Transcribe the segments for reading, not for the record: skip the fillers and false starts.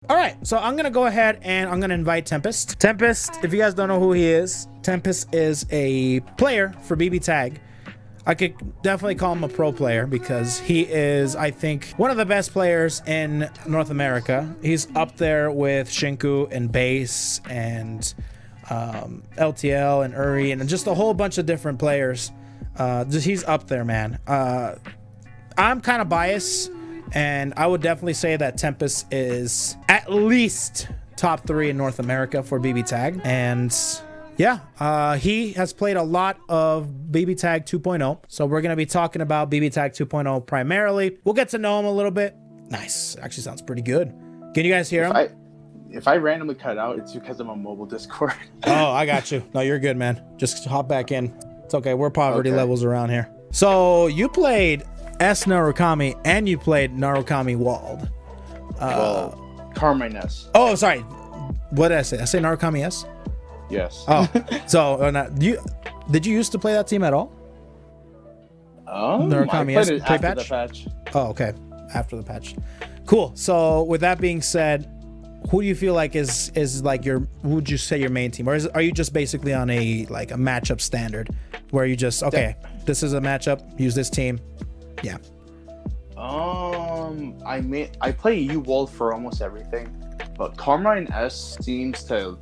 All right, so I'm gonna go ahead and I'm gonna invite Tempest. Tempest, if you guys don't know who he is, Tempest is a player for BBTAG. I could definitely call him a pro player because he is, I think, one of the best players in North America. He's up there with Shinku and Base and LTL and Uri and just a whole bunch of different players. He's up there, man. I'm kind of biased, and I would definitely say that Tempest is at least top 3 in North America for BBTAG. And yeah, he has played a lot of BBTAG 2.0. So we're going to be talking about BBTAG 2.0 primarily. We'll get to know him a little bit. Nice. Actually sounds pretty good. Can you guys hear him? If I randomly cut out, it's because I'm on mobile Discord. Oh, I got you. No, you're good, man. Just hop back in. It's okay. We're poverty levels around here. So you played S Narukami and you played Narukami Wald. Well, Carmine S. Oh, sorry. What did I say? I say Narukami S? Yes. Oh, so did you used to play that team at all? Narukami S after the patch. Oh, okay. After the patch. Cool. So with that being said, who do you feel like is like who would you say your main team, or are you just basically on a matchup standard where you just this is a matchup, use this team? Yeah. I play U-Wald for almost everything, but Carmine S seems to.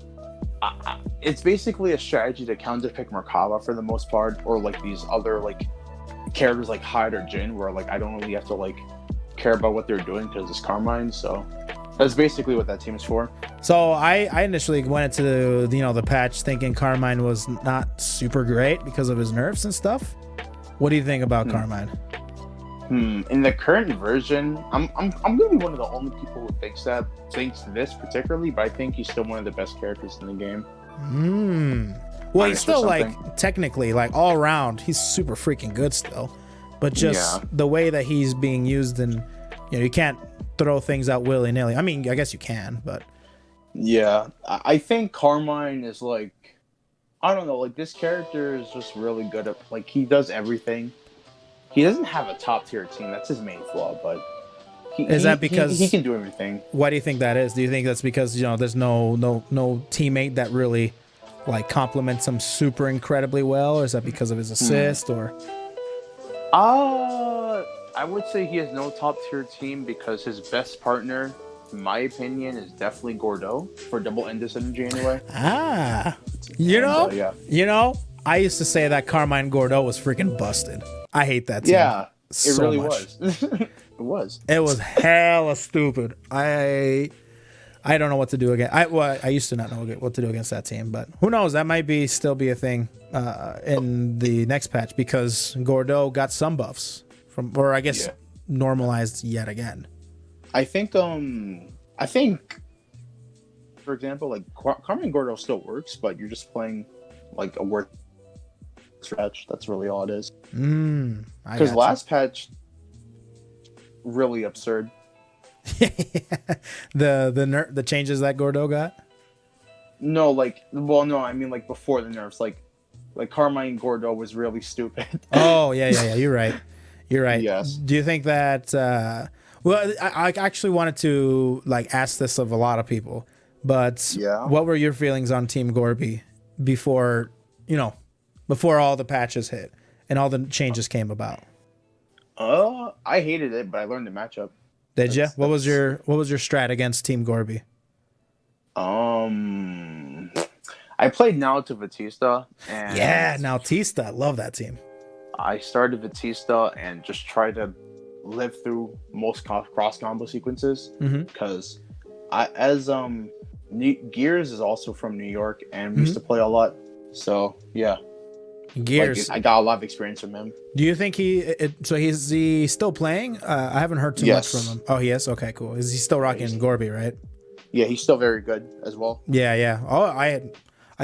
It's basically a strategy to counterpick Merkava for the most part, or like these other characters like Hyde or Jin, where I don't really have to care about what they're doing because it's Carmine. So that's basically what that team is for. So I initially went into the patch thinking Carmine was not super great because of his nerfs and stuff. What do you think about Carmine? In the current version, I'm gonna be one of the only people who thinks this particularly, but I think he's still one of the best characters in the game. Well, he's still technically all around, he's super freaking good still, but just the way that he's being used, and you can't throw things out willy-nilly. I mean, I guess you can, but yeah, I think Carmine is I don't know, this character is just really good at he does everything. He doesn't have a top tier team. That's his main flaw, but is that because he can do everything? Why do you think that is? Do you think that's because there's no teammate that really complements him super incredibly well, or is that because of his assist or? I would say he has no top tier team because his best partner, in my opinion, is definitely Gordeau for double end synergy anyway. I used to say that Carmine and Gordeau was freaking busted. I hate that team. Yeah, so it really much. was. It was hella stupid. I don't know what to do again. I used to not know what to do against that team, but who knows? That might still be a thing in the next patch because Gordeau got some buffs normalized yet again. I think for example, Carmine and Gordeau still works, but you're just playing a work patch. That's really all it is. Because last patch really absurd. the changes that Gordeau got. No, I mean before the nerfs, Carmine and Gordeau was really stupid. Oh yeah. You're right. Yes. Do you think that? Well, I actually wanted to ask this of a lot of people, but what were your feelings on Team Gorby before all the patches hit and all the changes came about? I hated it, but I learned the matchup. Did you? What was your strat against Team Gorby? I played now to Vatista. Vatista. I love that team. I started Vatista and just tried to live through most cross combo sequences because Gears is also from New York and we used to play a lot. So yeah. Gears. I got a lot of experience from him. Do you think is he still playing? I haven't heard too much from him. Oh, he is? Okay, cool. Is he still rocking Gorby, right? Yeah, he's still very good as well. Yeah. Oh, I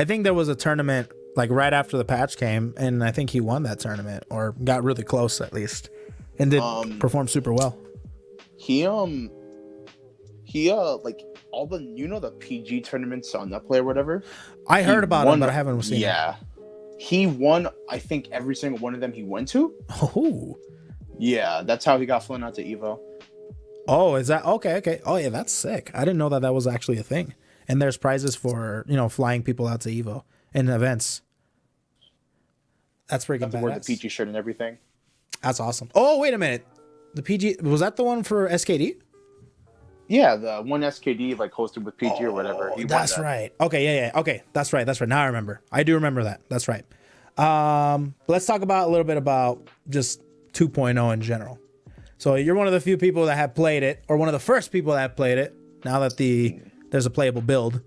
think there was a tournament right after the patch came, and I think he won that tournament or got really close at least, and did perform super well. He all the PG tournaments on Netplay or whatever. I heard about him, but I haven't seen it. Yeah. He won, I think, every single one of them he went to. Oh. Yeah, that's how he got flown out to Evo. Oh, is that okay? Okay. Oh yeah, that's sick. I didn't know that that was actually a thing. And there's prizes for flying people out to Evo and events. That's freaking To wear the badass. PG shirt and everything. That's awesome. Oh wait a minute, the PG was that the one for SKD? Yeah, the one SKD like hosted with PG or whatever. He won That's that. right. Okay, yeah. Okay, that's right. That's right. Now I remember. I do remember that. That's right. Let's talk about a little bit about just 2.0 in general. So you're one of the few people that have played it, or one of the first people that have played it. Now that there's a playable build,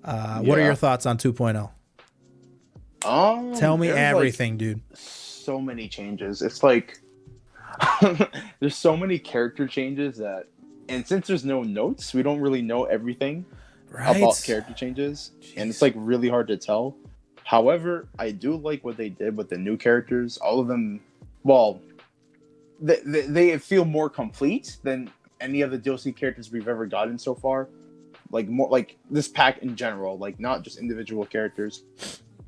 what are your thoughts on 2.0? Tell me everything, dude. So many changes. It's like there's so many character changes that, and since there's no notes, we don't really know everything about character changes. Jeez. And it's like really hard to tell. However, I do like what they did with the new characters. All of them, well, they feel more complete than any of the DLC characters we've ever gotten so far. Like more like this pack in general, like not just individual characters,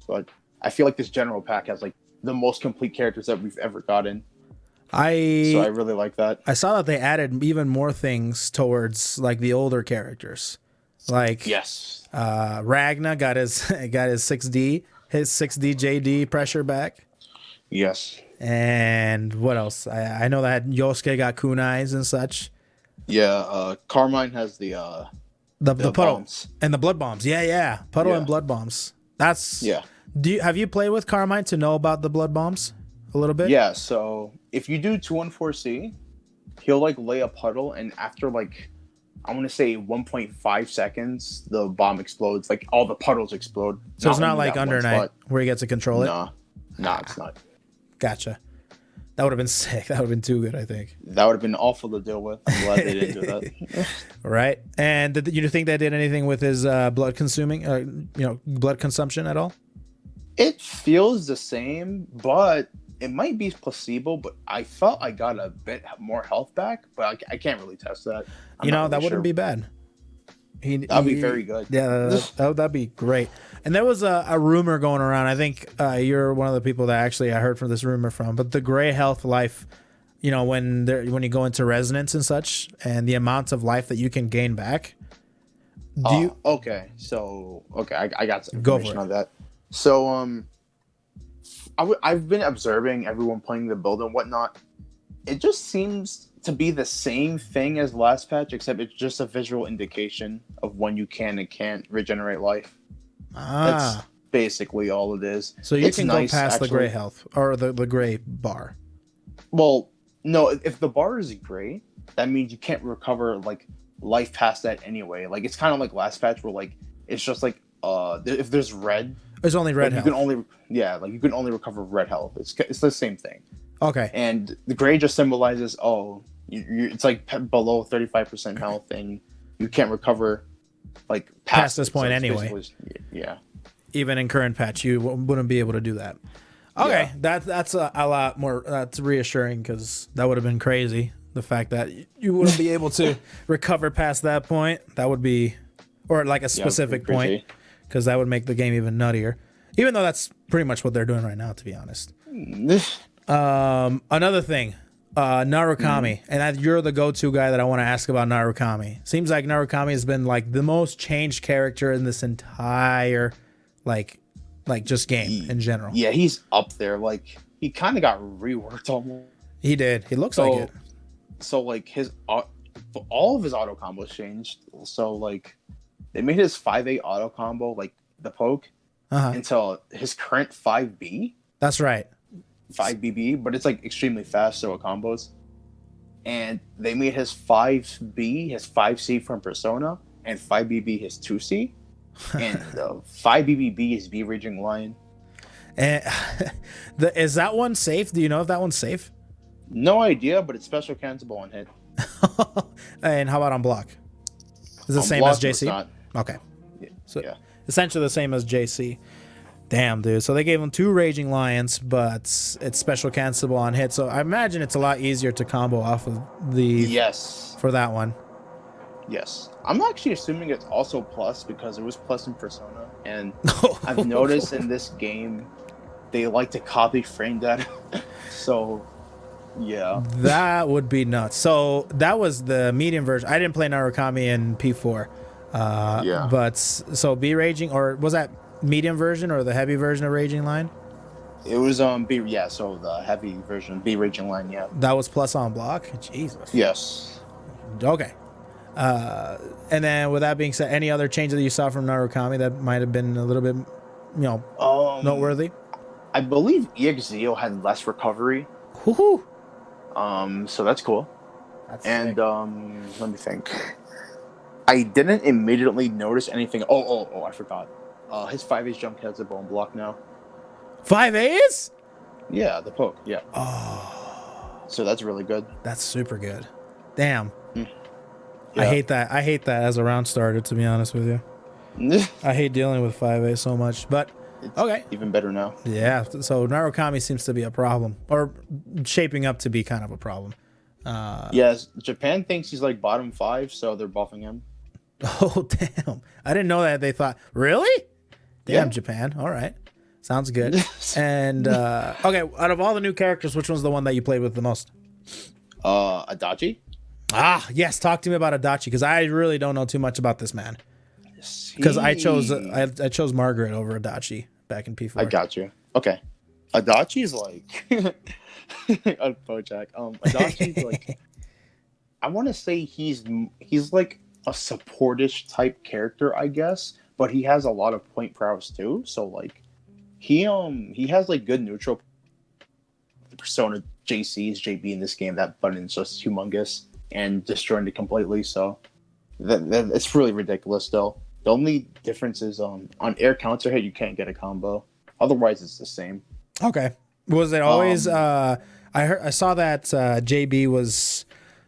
but I feel like this general pack has like the most complete characters that we've ever gotten. So I really like that. I saw that they added even more things towards like the older characters. Like yes, Ragna got his 6D JD pressure back. Yes. And what else? I know that Yosuke got kunais and such. Yeah, Carmine has the puddle bombs. And the blood bombs. Yeah. Puddle and blood bombs. That's have you played with Carmine to know about the blood bombs a little bit? Yeah, so if you do 214C, he'll like lay a puddle, and after like I want to say 1.5 seconds, the bomb explodes. Like all the puddles explode. So it's not like Under Night where you get to control it? No, it's not. Gotcha. That would have been sick. That would have been too good, I think. That would have been awful to deal with. I'm glad they didn't do that. Right. And did you think they did anything with his blood consumption at all? It feels the same, but it might be placebo. But I felt I got a bit more health back, but I can't really test that. That wouldn't be bad. That'd be very good. Yeah, that'd be great. And there was a rumor going around. I think you're one of the people that actually I heard from this rumor from. But the gray health life, when you go into resonance and such, and the amount of life that you can gain back. Okay. So I got some information on that. So I've been observing everyone playing the build and whatnot. It just seems to be the same thing as last patch, except it's just a visual indication of when you can and can't regenerate life. That's basically all it is. So you can go past the gray health or the gray bar. Well, no, if the bar is gray, that means you can't recover like life past that anyway. Like it's kind of like last patch where like it's just like if there's red, it's only red health. You can only recover red health. It's the same thing. Okay. And the gray just symbolizes it's like below 35% health and you can't recover like past this point anyway. Yeah. Even in current patch, you wouldn't be able to do that. Okay, yeah. That's a lot more. That's reassuring because that would have been crazy. The fact that you wouldn't be able to recover past that point, that would be, or like a specific point, because that would make the game even nuttier. Even though that's pretty much what they're doing right now, to be honest. Another thing, Narukami, and you're the go-to guy that I want to ask about Narukami. Seems like Narukami has been like the most changed character in this entire, like just game in general. Yeah, he's up there. Like he kind of got reworked almost. He did. He looks like it. So like all of his auto combos changed. So like they made his 5A auto combo like the poke until his current 5B. That's right. 5BB, but it's like extremely fast, so it combos. And they made his 5B, his 5C from Persona, and 5BB his 2C. And the 5BBB is B Raging Lion. And is that one safe? Do you know if that one's safe? No idea, but it's special cancelable on hit. And how about on block? Is it the same as JC? Okay. Yeah. So essentially the same as JC. Damn, dude. So they gave him 2 Raging Lions, but it's special cancelable on hit. So I imagine it's a lot easier to combo off of for that one. Yes. I'm actually assuming it's also plus because it was plus in Persona. And I've noticed in this game, they like to copy frame data. So Yeah. That would be nuts. So that was the medium version. I didn't play Narukami in P4. Yeah. But so B Raging, or was that medium version or the heavy version of Raging Line? It was B. Yeah. So the heavy version, B Raging Line. Yeah. That was plus on block. Jesus. Yes. Okay. And then with that being said, any other changes that you saw from Narukami that might have been a little bit, noteworthy? I believe EXZO had less recovery. Woohoo! So that's cool. That's And sick. let me think. I didn't immediately notice anything. Oh! I forgot. His 5-ace jump has a bone block now. 5As? Yeah, the poke. Yeah. Oh, So that's really good. that's super good. Damn. Yeah. I hate that. I hate that as a round starter, to be honest with you. I hate dealing with 5A so much, but It's okay. even better now. Yeah, so Narukami seems to be a problem, or shaping up to be kind of a problem. Yes, Japan thinks he's like bottom 5, so they're buffing him. Oh, damn. I didn't know that. They thought, really? Damn, Yeah. Japan. All right. Sounds good. And, okay, out of all the new characters, which one's the one that you played with the most? Adachi? Ah, yes. Talk to me about Adachi, because I really don't know too much about this man. Because I chose Margaret over Adachi back in P4. I got you. Okay. Adachi's like a Bojack. Adachi's like, I want to say he's like a supportish type character, I guess, but he has a lot of point prowess too. So like he has like good neutral persona. JC is JB in this game. That button's just humongous and destroying it completely. So that it's really ridiculous though. The only difference is on air counter hit you can't get a combo. Otherwise it's the same. Okay. Was it always I saw that JB was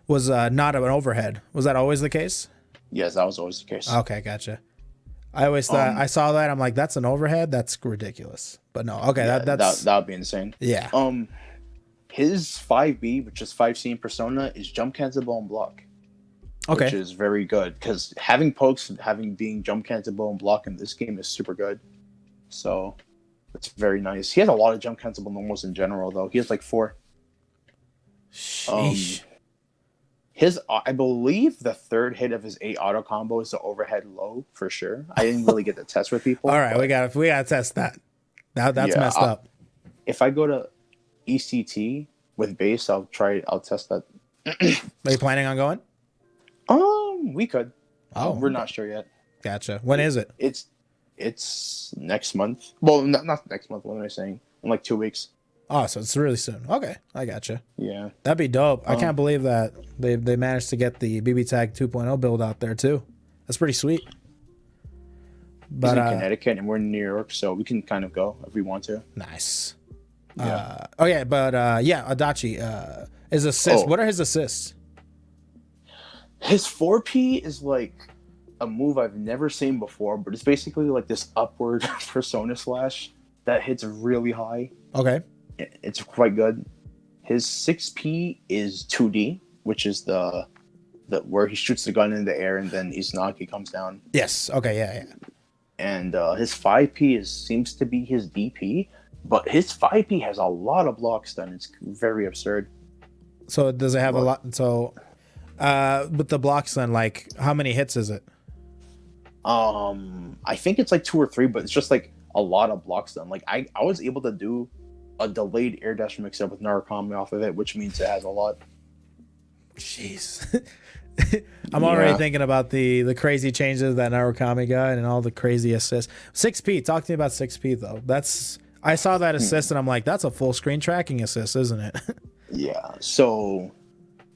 not an overhead. Was that always the case? Yes, that was always the case. Okay, gotcha. I always thought I saw that. I'm like, that's an overhead. That's ridiculous. But no, okay, Yeah, that's that would be insane. yeah. His 5B, which is 5C in Persona, is jump cancelable and block. Okay. Which is very good because having pokes and being jump cancelable and block in this game is super good. So it's very nice. He has a lot of jump cancelable normals in general, though. He has like 4. Sheesh. His, I believe, the third hit of his 8 auto combo is the overhead low for sure. I didn't really get to test with people. All right, we got to test that. That's Yeah, messed up. If I go to ECT with base, I'll test that. Are you planning on going? We could. Oh, We're not sure yet. Gotcha. When is it? It's next month. Well, not next month. What am I saying? In like 2 weeks. Oh, so it's really soon. Okay, I gotcha. Yeah. That'd be dope. I can't believe that they managed to get the BBTAG 2.0 build out there too. That's pretty sweet. But he's in Connecticut and we're in New York, so we can kind of go if we want to. Nice. Yeah. Adachi. His assists. Oh. What are his assists? His 4P is like a move I've never seen before, but it's basically like this upward persona slash that hits really high. Okay. It's quite good. His 6P is 2D, which is the where he shoots the gun in the air and then Izanagi comes down. Yes. Okay. Yeah. And his 5P seems to be his DP, but his 5P has a lot of blocks done. It's very absurd. So does it have a lot? So, with the blocks then, like how many hits is it? I think it's like 2 or 3, but it's just like a lot of blocks done. Like I was able to do a delayed air dash mix up with Narukami off of it, which means it has a lot. Jeez. I'm already thinking about the crazy changes that Narukami got and all the crazy assists. 6P, talk to me about 6P though. I saw that assist and I'm like, that's a full screen tracking assist, isn't it? Yeah. So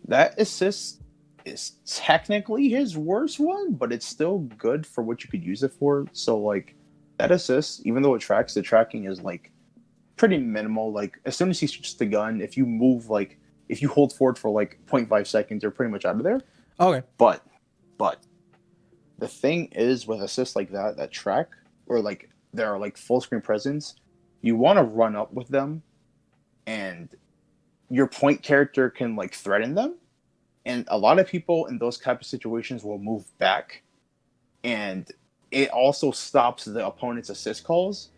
that assist is technically his worst one, but it's still good for what you could use it for. So like that assist, even though it tracks, the tracking is like pretty minimal. Like as soon as he shoots the gun, if you hold forward for like 0.5 seconds, you're pretty much out of there. Okay. But the thing is with assists like that track, or like there are like full screen presence, you want to run up with them and your point character can like threaten them. And a lot of people in those type of situations will move back, and it also stops the opponent's assist calls.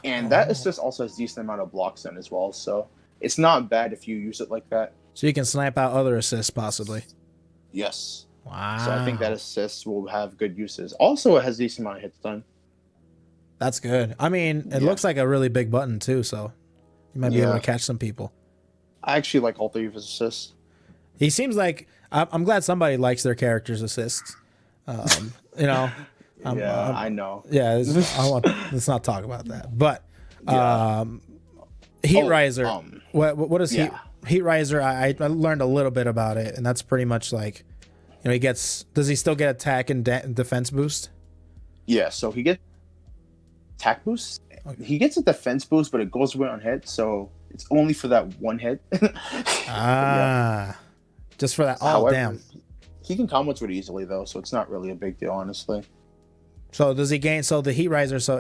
And that assist also has decent amount of blocks in as well. So it's not bad if you use it like that. So you can snipe out other assists possibly. Yes. Wow. So I think that assist will have good uses. Also, it has a decent amount of hits done. That's good. I mean, it looks like a really big button too, so you might be able to catch some people. I actually like all 3 of his assists. He seems like I'm glad somebody likes their character's assists. You know. I know. Yeah, let's not talk about that. But Heat Riser. What is Heat Riser? I learned a little bit about it, and that's pretty much like, you know, he gets. Does he still get attack and defense boost? Yeah, so he gets attack boost. Okay. He gets a defense boost, but it goes away on hit, so it's only for that one hit. Just for that. Oh, however, damn. He can combo to it easily though, so it's not really a big deal, honestly. So does he gain? So the Heat Riser. So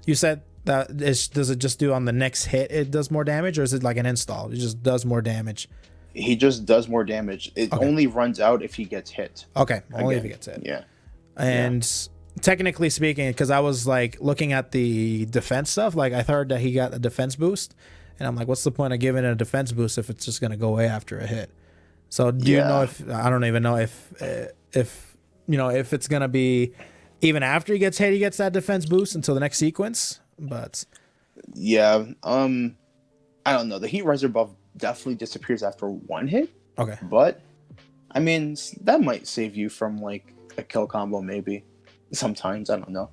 you said that does it just do on the next hit? It does more damage, or is it like an install? It just does more damage. He just does more damage. It only runs out if he gets hit. Okay, only if he gets hit. Yeah. And technically speaking, because I was like looking at the defense stuff, like I heard that he got a defense boost, and I'm like, what's the point of giving it a defense boost if it's just gonna go away after a hit? So do you know if I don't even know if you know if it's gonna be even after he gets hit, he gets that defense boost until the next sequence? But yeah, I don't know. The Heat Riser buff definitely disappears after one hit. Okay, but I mean that might save you from like a kill combo, maybe. Sometimes, I don't know.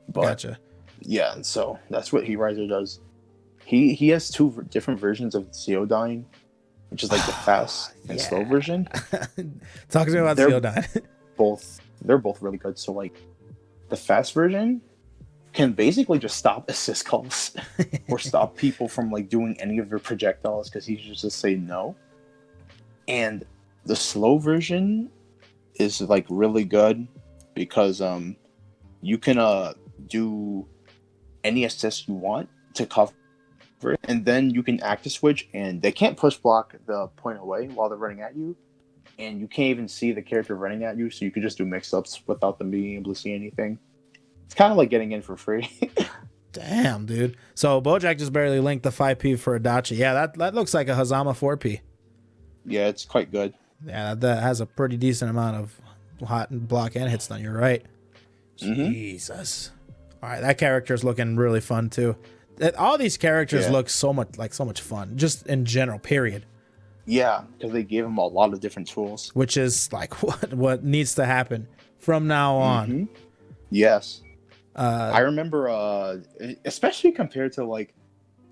But, gotcha. Yeah, so that's what Heat Riser does. He has 2 different versions of Zeodyne, which is like the fast and slow version. Talk to me about Zeodyne. They're both really good. So like the fast version can basically just stop assist calls or stop people from like doing any of their projectiles because he should just say no. And the slow version is like really good because you can do any assist you want to cover it, and then you can active switch, and they can't push block the point away while they're running at you, and you can't even see the character running at you, so you can just do mix-ups without them being able to see anything. It's kind of like getting in for free. Damn, dude. So Bojack just barely linked the 5P for Adachi. Yeah, that looks like a Hazama 4P. Yeah, it's quite good. Yeah, that has a pretty decent amount of hot and block and hits done. You're right. Jesus. All right, that character is looking really fun too. All these characters look so much fun, just in general. Period. Yeah, because they gave him a lot of different tools, which is like what needs to happen from now on. Yes. I remember, especially compared to like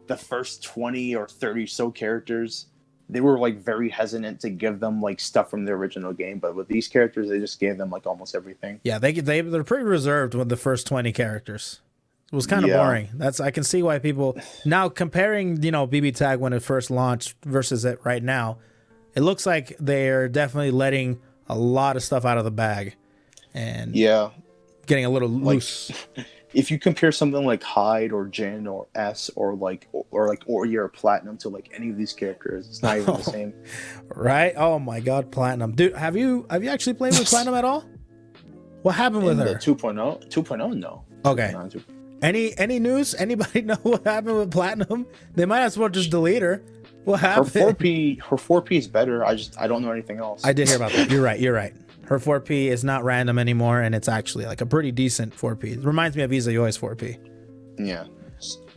the first 20 or 30 so characters, they were like very hesitant to give them like stuff from the original game. But with these characters, they just gave them like almost everything. Yeah, they're pretty reserved with the first 20 characters. It was kind of boring. I can see why people now comparing, BBTAG when it first launched versus it right now. It looks like they're definitely letting a lot of stuff out of the bag, and getting a little loose. If you compare something like Hyde or Jin or S or your Platinum to like any of these characters, it's not even the same. Right? Oh my God, Platinum, dude. Have you actually played with Platinum at all? What happened with her? 2.0? 2.0, no. Okay. Any news? Anybody know what happened with Platinum? They might as well just delete her. What happened? Her 4P is better. I don't know anything else. I did hear about that. You're right. Her 4P is not random anymore, and it's actually like a pretty decent 4P. It reminds me of Izayoi's 4P. Yeah.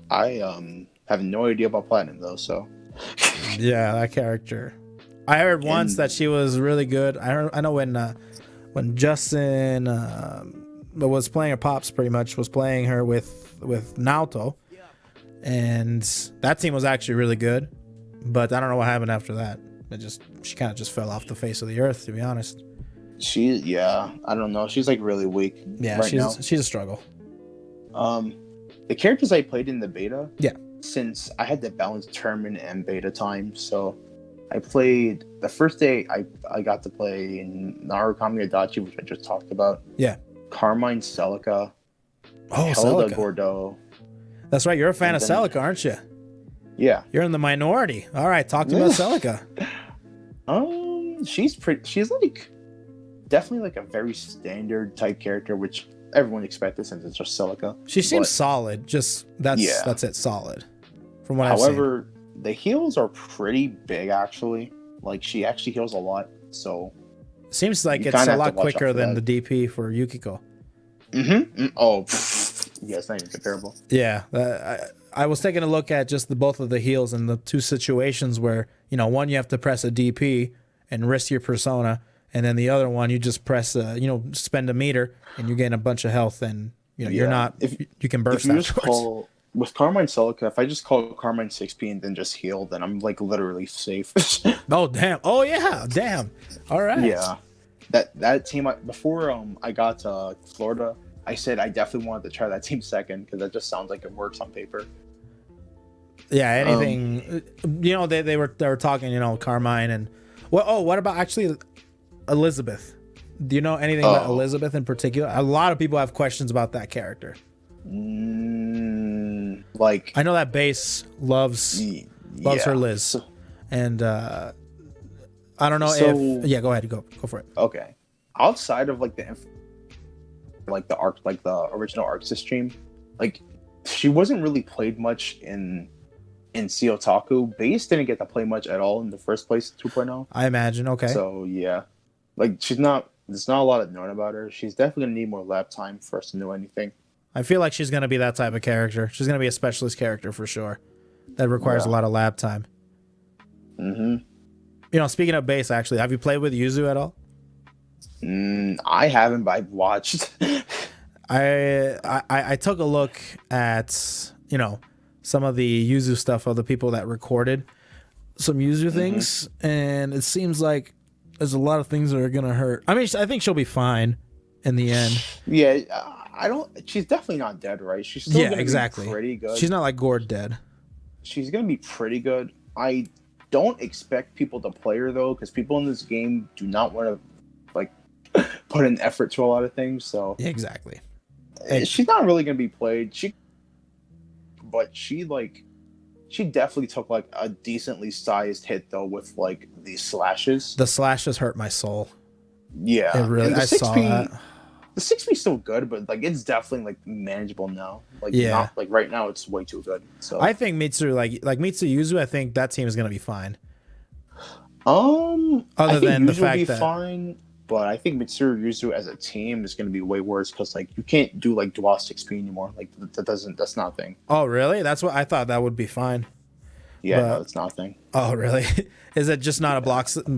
I have no idea about Platinum though, so. Yeah, that character. I heard once that she was really good. I know when Justin was playing her Pops, pretty much was playing her with Naoto, and that team was actually really good. But I don't know what happened after that. She kind of just fell off the face of the earth, to be honest. I don't know. She's like really weak. Yeah, she's a struggle. The characters I played in the beta. Yeah. Since I had to balance tournament and beta time, so I played the first day. I got to play in Narukami Adachi, which I just talked about. Yeah. Carmine, Celica. Oh, Celica. Gordeau. That's right. You're a fan of Celica, aren't you? Yeah. You're in the minority. All right, talk to me about Celica. She's like definitely like a very standard type character, which everyone expected since it's just Celica. She seems solid. Just that's it, solid. From what I've seen. However, The heals are pretty big, actually. Like, she actually heals a lot, so... Seems like You it's kinda a have to lot watch out quicker for than that. the DP for Yukiko. Oh, yeah, it's not even comparable. Yeah, I was taking a look at just both of the heals and the two situations where, you know, one you have to press a DP and risk your persona, and then the other one you just press, spend a meter and you're getting a bunch of health, and you know you're not. You can burst If you just afterwards. call with Carmine Celica, if I just call Carmine 6P and then just heal, then I'm like literally safe. Oh damn! Oh yeah, damn! All right. Yeah, that team before I got to Florida, I said I definitely wanted to try that team second because that just sounds like it works on paper. Yeah, anything. They were talking. Carmine and what about actually Elizabeth? Do you know anything about Elizabeth in particular? A lot of people have questions about that character. Like, I know that base loves her Liz, and I don't know if go ahead, go for it. Okay, outside of like the arc, like the original Arxis stream, like she wasn't really played much in CEOtaku. Base didn't get to play much at all in the first place 2.0. I imagine. Okay. So yeah, like there's not a lot known about her. She's definitely gonna need more lab time for us to know anything. I feel like she's gonna be that type of character. She's gonna be a specialist character for sure. That requires a lot of lab time. Speaking of base, actually, have you played with Yuzu at all? I haven't, but I've watched. I took a look at some of the Yuzu stuff of the people that recorded some Yuzu things, and it seems like there's a lot of things that are gonna hurt. I mean, I think she'll be fine in the end. Yeah, she's definitely not dead, right? She's still gonna be pretty good. She's not like Gord dead. She's gonna be pretty good. I don't expect people to play her though, because people in this game do not want to like put in effort to a lot of things. So yeah, exactly. She's not really gonna be played. But she definitely took like a decently sized hit though with like these slashes. The slashes hurt my soul. Yeah, it really. I saw that. The 6P is still good, but like it's definitely like manageable now. Like not like right now, it's way too good. So I think Mitsu like Mitsu Yuzu, I think that team is gonna be fine. Other than the fact will be that fine, but I think Mitsuru Yuzu as a team is gonna be way worse because like you can't do like dual 6P anymore. Like that's not a thing. Oh really? That's what I thought. That would be fine. Yeah, no, it's not a thing. Oh really? Is it just not a block string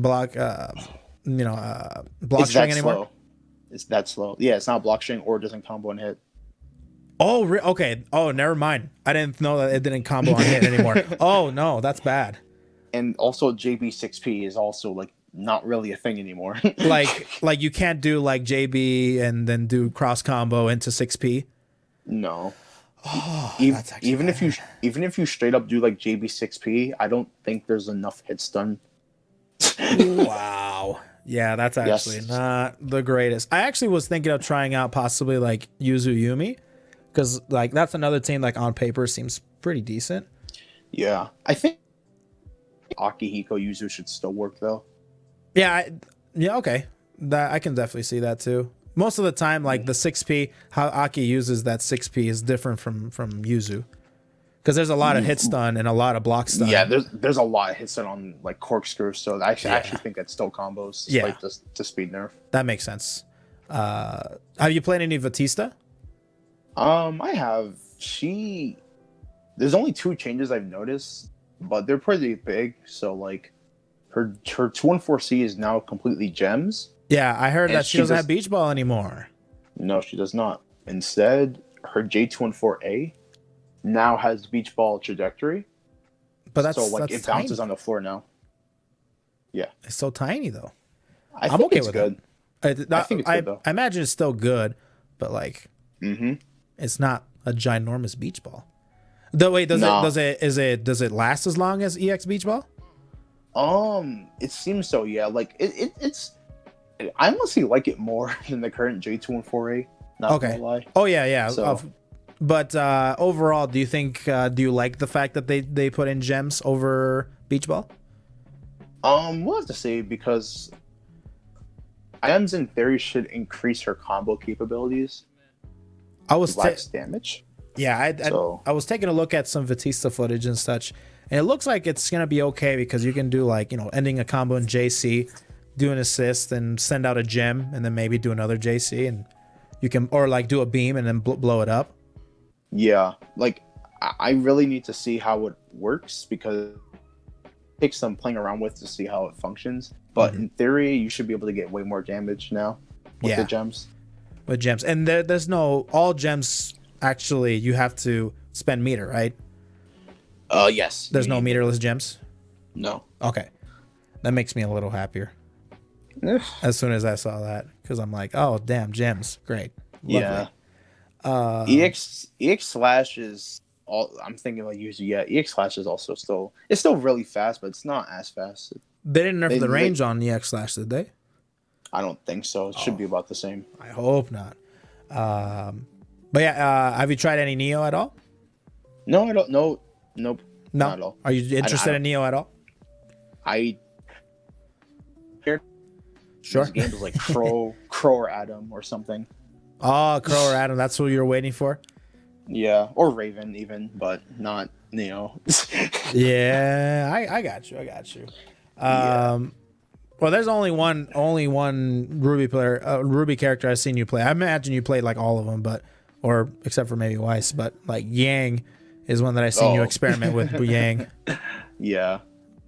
anymore? Slow. It's that slow. Yeah, it's not block string or doesn't combo and hit. Oh, okay. Oh, never mind. I didn't know that it didn't combo on hit anymore. Oh no, that's bad. And also JB6P is also like not really a thing anymore. like you can't do like JB and then do cross combo into 6P. No. Oh, even if you straight up do like JB6P, I don't think there's enough hits done. Wow. Yeah, that's actually not the greatest. I actually was thinking of trying out possibly like Yuzu Yumi, because like that's another team like on paper seems pretty decent. Yeah, I think Akihiko Yuzu should still work though. Yeah, okay. That I can definitely see that too. Most of the time, like the 6P, how Aki uses that 6P is different from Yuzu. Because there's a lot of hit stun and a lot of block stun. Yeah, there's a lot of hit stun on like corkscrew, so I actually think that's still combos. Yeah, like the speed nerf. That makes sense. Have you played any Vatista? I have. There's only 2 changes I've noticed, but they're pretty big. So like, her 214C is now completely gems. Yeah, I heard that she doesn't have beach ball anymore. No, she does not. Instead, her J214A now has beach ball trajectory, but that's it bounces on the floor now. Yeah, it's so tiny though. I'm okay with it. I think it's good though. I imagine it's still good, but like, it's not a ginormous beach ball. Does it last as long as EX beach ball? It seems so. Yeah, like it's. I honestly like it more than the current J214A. Not gonna lie. Oh yeah. So. But overall, do you think do you like the fact that they put in gems over beach ball? We'll have to see, because gems in theory should increase her combo capabilities. I was less damage. Yeah, I was taking a look at some Vatista footage and such, And it looks like it's gonna be okay because you can do like, you know, ending a combo in JC, do an assist, and send out a gem, and then maybe do another JC, and you can, or like do a beam and then blow it up. Yeah, like I really need to see how it works because it takes some playing around with to see how it functions. But in theory, you should be able to get way more damage now with the gems. With gems, and there's no all gems. Actually, you have to spend meter, right? Yes. There's no meterless gems. No. Okay, that makes me a little happier. As soon as I saw that, because I'm like, oh damn, gems, great. Lovely. Yeah. EX slash is all. I'm thinking like Yuzu. Yeah, EX slash is also still. It's still really fast, but it's not as fast. They didn't nerf the range on EX slash, did they? I don't think so. It should be about the same. I hope not. But yeah, have you tried any Neo at all? No, I don't. Nope. No. Not at all. Are you interested in Neo at all? Sure. This game was like Crow or Adam or something. Oh, Crow or Adam. That's who you're waiting for? Yeah, or Raven even, but not Neo. Yeah, I got you. Well, there's only one Ruby player, Ruby character I've seen you play. I imagine you played like all of them, or except for maybe Weiss, but like Yang is one that I've seen you experiment with. Yang. Yeah.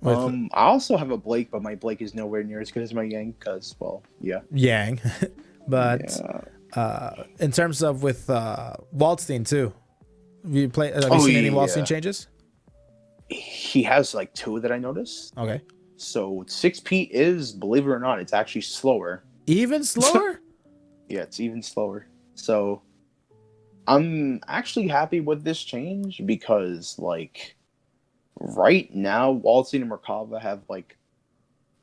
I also have a Blake, but my Blake is nowhere near as good as my Yang because, well, yeah. Yang. But in terms of with Waldstein too, have you seen any Waldstein changes? He has like 2 that I noticed. Okay. So 6P is, believe it or not, it's actually slower. Even slower? Yeah, it's even slower. So I'm actually happy with this change because, like, right now, Waldstein and Merkava have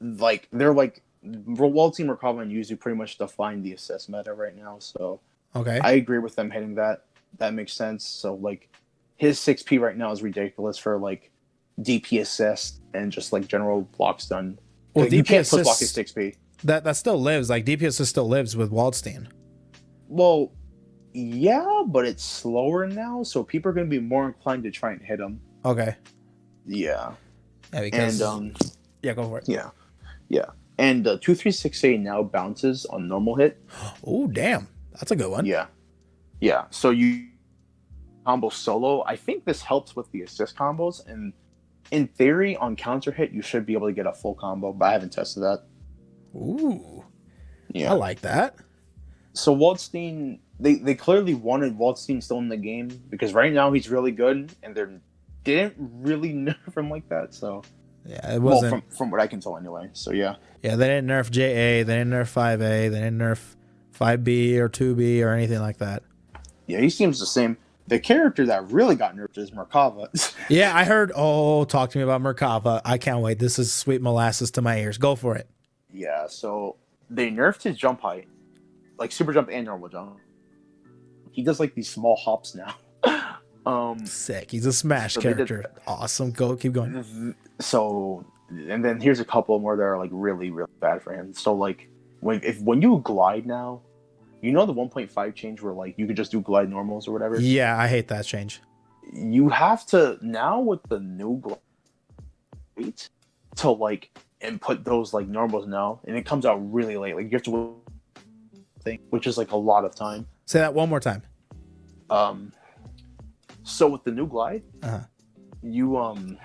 they're like Waldstein, Merkava, and Yuzu pretty much define the assist meta right now. So okay, I agree with them hitting that. That makes sense. So like his 6P right now is ridiculous for like DP assist and just like general blocks done. Well, like, DP you can't assist block his 6P. That still lives. Like DP assist still lives with Waldstein. Well, yeah, but it's slower now, so people are going to be more inclined to try and hit him. Okay. Yeah. Yeah, because yeah, go for it. Yeah. And 2368 now bounces on normal hit. Oh, damn. That's a good one. Yeah. So you combo solo. I think this helps with the assist combos, and in theory, on counter hit, you should be able to get a full combo, but I haven't tested that. Ooh. Yeah. I like that. So Waldstein, they clearly wanted Waldstein still in the game because right now he's really good, and they didn't really nerf him like that. So yeah, it wasn't. Well, from what I can tell anyway. So yeah. Yeah, they didn't nerf JA, they didn't nerf 5A, they didn't nerf 5B or 2B or anything like that. Yeah, he seems the same. The character that really got nerfed is Merkava. Yeah, I heard. Oh, talk to me about Merkava. I can't wait. This is sweet molasses to my ears. Go for it. Yeah, so they nerfed his jump height, like super jump and normal jump. He does like these small hops now. Sick. He's a smash character. Awesome. Keep going. So, and then here's a couple more that are like really, really bad for him. So like when you glide now, you know the 1.5 change where like you could just do glide normals or whatever? Yeah, I hate that change. You have to now with the new glide to like input those like normals now, and it comes out really late. Like you have to think, which is like a lot of time. Say that one more time. So with the new glide, you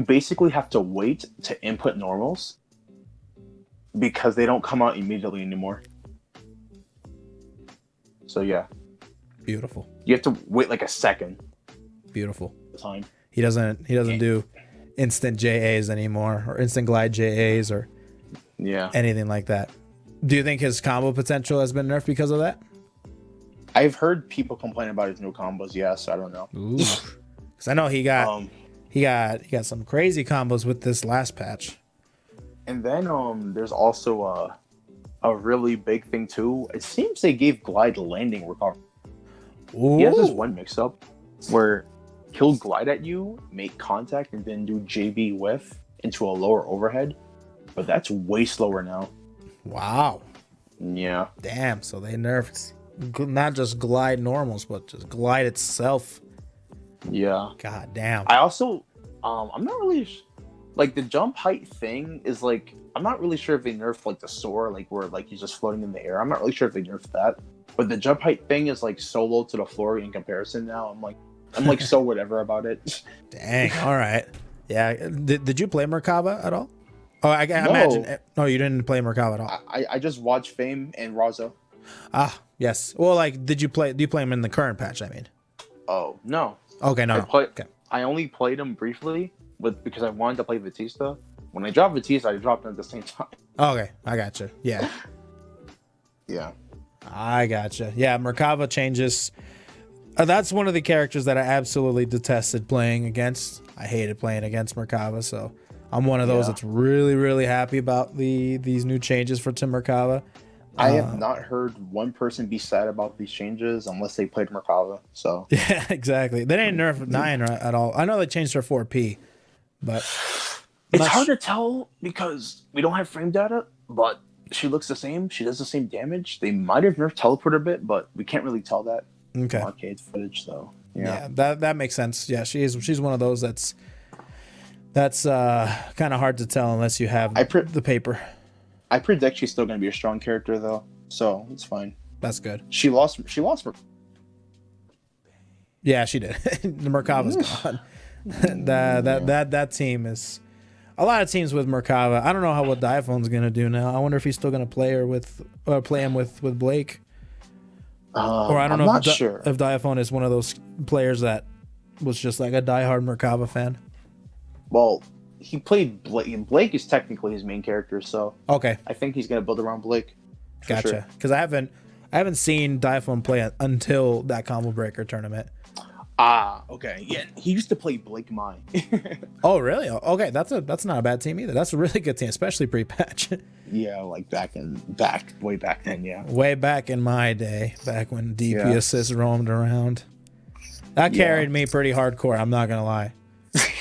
basically have to wait to input normals because they don't come out immediately anymore. So yeah. Beautiful. You have to wait like a second. Beautiful. Time. He doesn't do instant JAs anymore or instant glide JAs or anything like that. Do you think his combo potential has been nerfed because of that? I've heard people complain about his new combos. Yes, I don't know. Because I know he got some crazy combos with this last patch. And then there's also a really big thing too. It seems they gave glide landing recovery. He has this one mix-up where he'll glide at you, make contact, and then do JB whiff into a lower overhead. But that's way slower now. Wow. Yeah. Damn. So they nerfed not just glide normals, but just glide itself. Yeah. God damn. I also, I'm not really like the jump height thing is like I'm not really sure if they nerfed like the soar, like where like he's just floating in the air. I'm not really sure if they nerfed that, but the jump height thing is like so low to the floor in comparison now. I'm like so whatever about it. Dang. All right. Yeah. Did you play Merkava at all? Oh, I No. imagine. No, you didn't play Merkava at all. I just watched Fame and Razo. Ah, yes. Well, like, do you play him in the current patch? I mean. Oh no. Okay, no. Okay. I only played him briefly because I wanted to play Vatista. When I dropped Vatista, I dropped him at the same time. Okay, I gotcha. Yeah. Yeah. I gotcha. Yeah, Merkava changes. That's one of the characters that I absolutely detested playing against. I hated playing against Merkava, so I'm one of those that's really, really happy about these new changes for Tim Merkava. I have not heard one person be sad about these changes unless they played Merkava. So yeah, exactly. They didn't nerf 9 at all. I know they changed her 4P, but it's hard to tell because we don't have frame data. But she looks the same. She does the same damage. They might have nerfed teleport a bit, but we can't really tell that. Okay. Arcade footage, so yeah, that makes sense. Yeah, she's one of those that's kind of hard to tell unless you have the paper. I predict she's still going to be a strong character though, so it's fine. That's good. She lost. Yeah, she did. The Merkava's gone. that team is a lot of teams with Merkava. I don't know what Diaphone's going to do now. I wonder if he's still going to play him with Blake. Or I don't know if Diaphone is one of those players that was just like a diehard Merkava fan. Well, he played Blake, and Blake is technically his main character, so okay. I think he's gonna build around Blake. Gotcha. Because I haven't seen Diaphone play until that Combo Breaker tournament. Ah, okay. Yeah, he used to play Blake Mine. Oh, really? Okay, that's not a bad team either. That's a really good team, especially pre-patch. Yeah, like way back then, yeah. Way back in my day, back when DP Assist roamed around. That carried me pretty hardcore, I'm not gonna lie.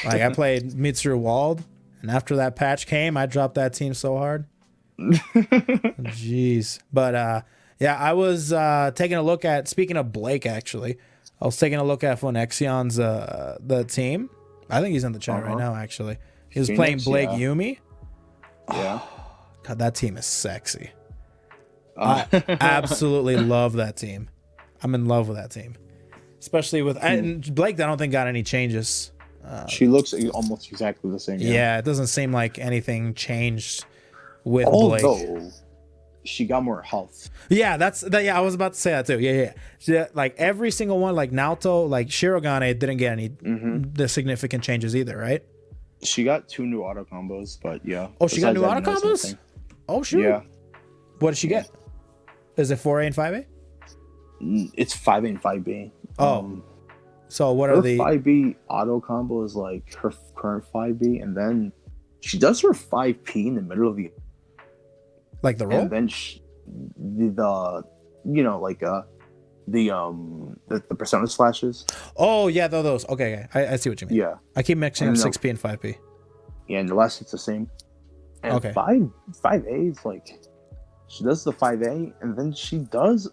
Like I played Mitsuru Wald, and after that patch came, I dropped that team so hard. Jeez. But yeah, I was taking a look at, speaking of Blake actually, I was taking a look at Phonexion's the team. I think he's in the chat right now actually. He was playing Blake Yumi. Yeah. God, that team is sexy. I absolutely love that team. I'm in love with that team. Especially with and Blake, I don't think got any changes. She looks almost exactly the same. Yeah, it doesn't seem like anything changed with Blake. Although she got more health. Yeah, I was about to say that too. Yeah. Like every single one, like Naoto, like Shirogane didn't get any the significant changes either, right? She got 2 new auto combos, but yeah. Oh, she got new auto combos? Oh, shoot. Yeah. What did she get? Is it 4A and 5A? It's 5A and 5B. So what are the 5B auto combo is like her current 5B, and then she does her 5P in the middle of the roll, and then the persona slashes. Oh yeah, those. Okay. I see what you mean. Yeah, I keep mixing up 6P and 5P. Yeah, and the rest it's the same. And okay. 5A is like she does the 5A, and then she does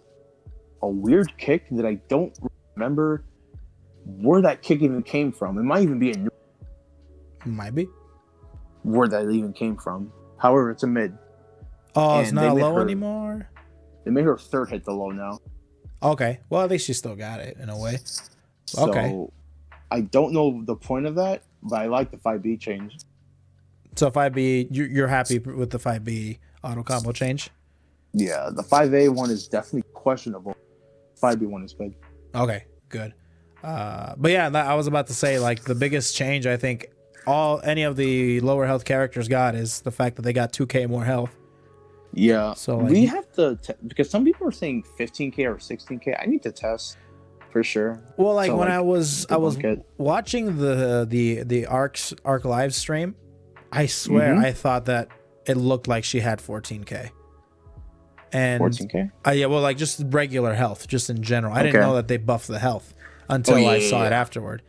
a weird kick that I don't remember where that kick even came from. It might even be a new. Might be. Where that even came from. However, it's a mid. Oh, and it's not a low anymore? They made her third hit the low now. Okay. Well, at least she still got it in a way. Okay. So, I don't know the point of that, but I like the 5B change. So 5B, you're happy with the 5B auto combo change? Yeah, the 5A one is definitely questionable. 5B one is good. Okay, good. But yeah, I was about to say, like, the biggest change I think any of the lower health characters got is the fact that they got 2k more health. Yeah, so like, we have to because some people are saying 15k or 16k. I need to test for sure. Well, like so, when I was watching the Arc live stream, I swear I thought that it looked like she had 14k. And 14k? Yeah, well, like just regular health, just in general. I didn't know that they buffed the health until I saw it afterward.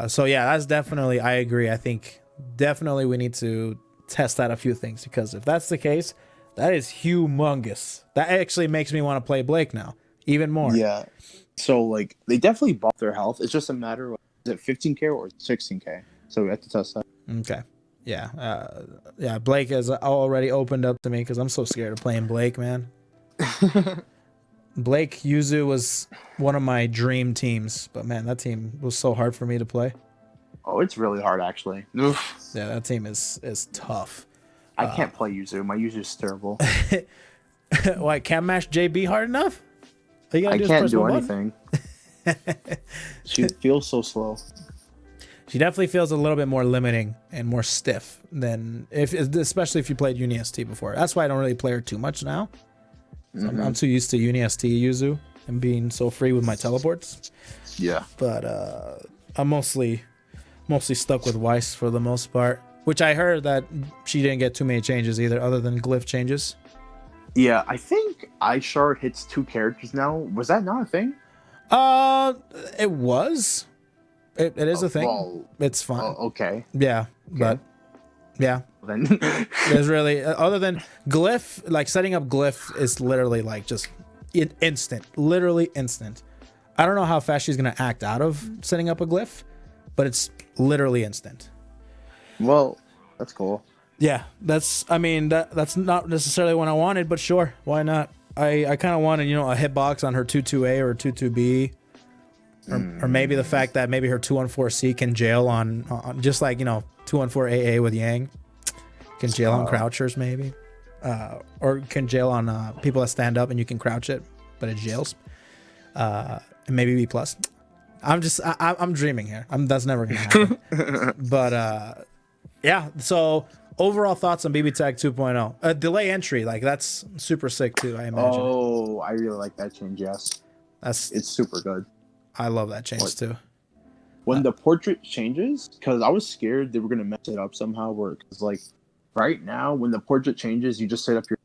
So yeah, that's definitely, I agree. I think definitely we need to test out a few things, because if that's the case, that is humongous. That actually makes me want to play Blake now even more. Yeah. So like they definitely buffed their health. It's just a matter of is it 15K or 16K? So we have to test that. Okay. Yeah. Blake has already opened up to me because I'm so scared of playing Blake, man. Blake Yuzu was one of my dream teams, but man, that team was so hard for me to play. Oh, it's really hard actually. Oof. Yeah, that team is tough. I can't play Yuzu. My Yuzu is terrible. Why, can't mash JB hard enough? I can't do anything. She feels so slow. She definitely feels a little bit more limiting and more stiff than especially if you played UniST before. That's why I don't really play her too much now. So I'm too used to UniST Yuzu and being so free with my teleports. Yeah. But I'm mostly stuck with Weiss for the most part, which I heard that she didn't get too many changes either, other than glyph changes. Yeah, I think iShard hits 2 characters now. Was that not a thing? It was. It is a thing. Well, it's fine. Okay. Yeah, okay. But yeah. Then there's really other than glyph, like setting up glyph is literally like just instant, literally instant. I don't know how fast she's gonna act out of setting up a glyph, but it's literally instant. Well, that's cool. Yeah, that's not necessarily what I wanted, but sure, why not? I kind of wanted, a hitbox on her 2-2A or 2-2B, or maybe the fact that maybe her 2-1-4C can jail on just like 2-1-4 AA with Yang, can jail on crouchers maybe, or can jail on people that stand up and you can crouch it, but it jails, and maybe B+. I'm dreaming here. That's never gonna happen. But yeah. So overall thoughts on BBTAG 2.0. Delay entry, like that's super sick too, I imagine. Oh, I really like that change. Yes, it's super good. I love that change too. When the portrait changes, because I was scared they were gonna mess it up somehow. Because like right now, when the portrait changes, you just set up your.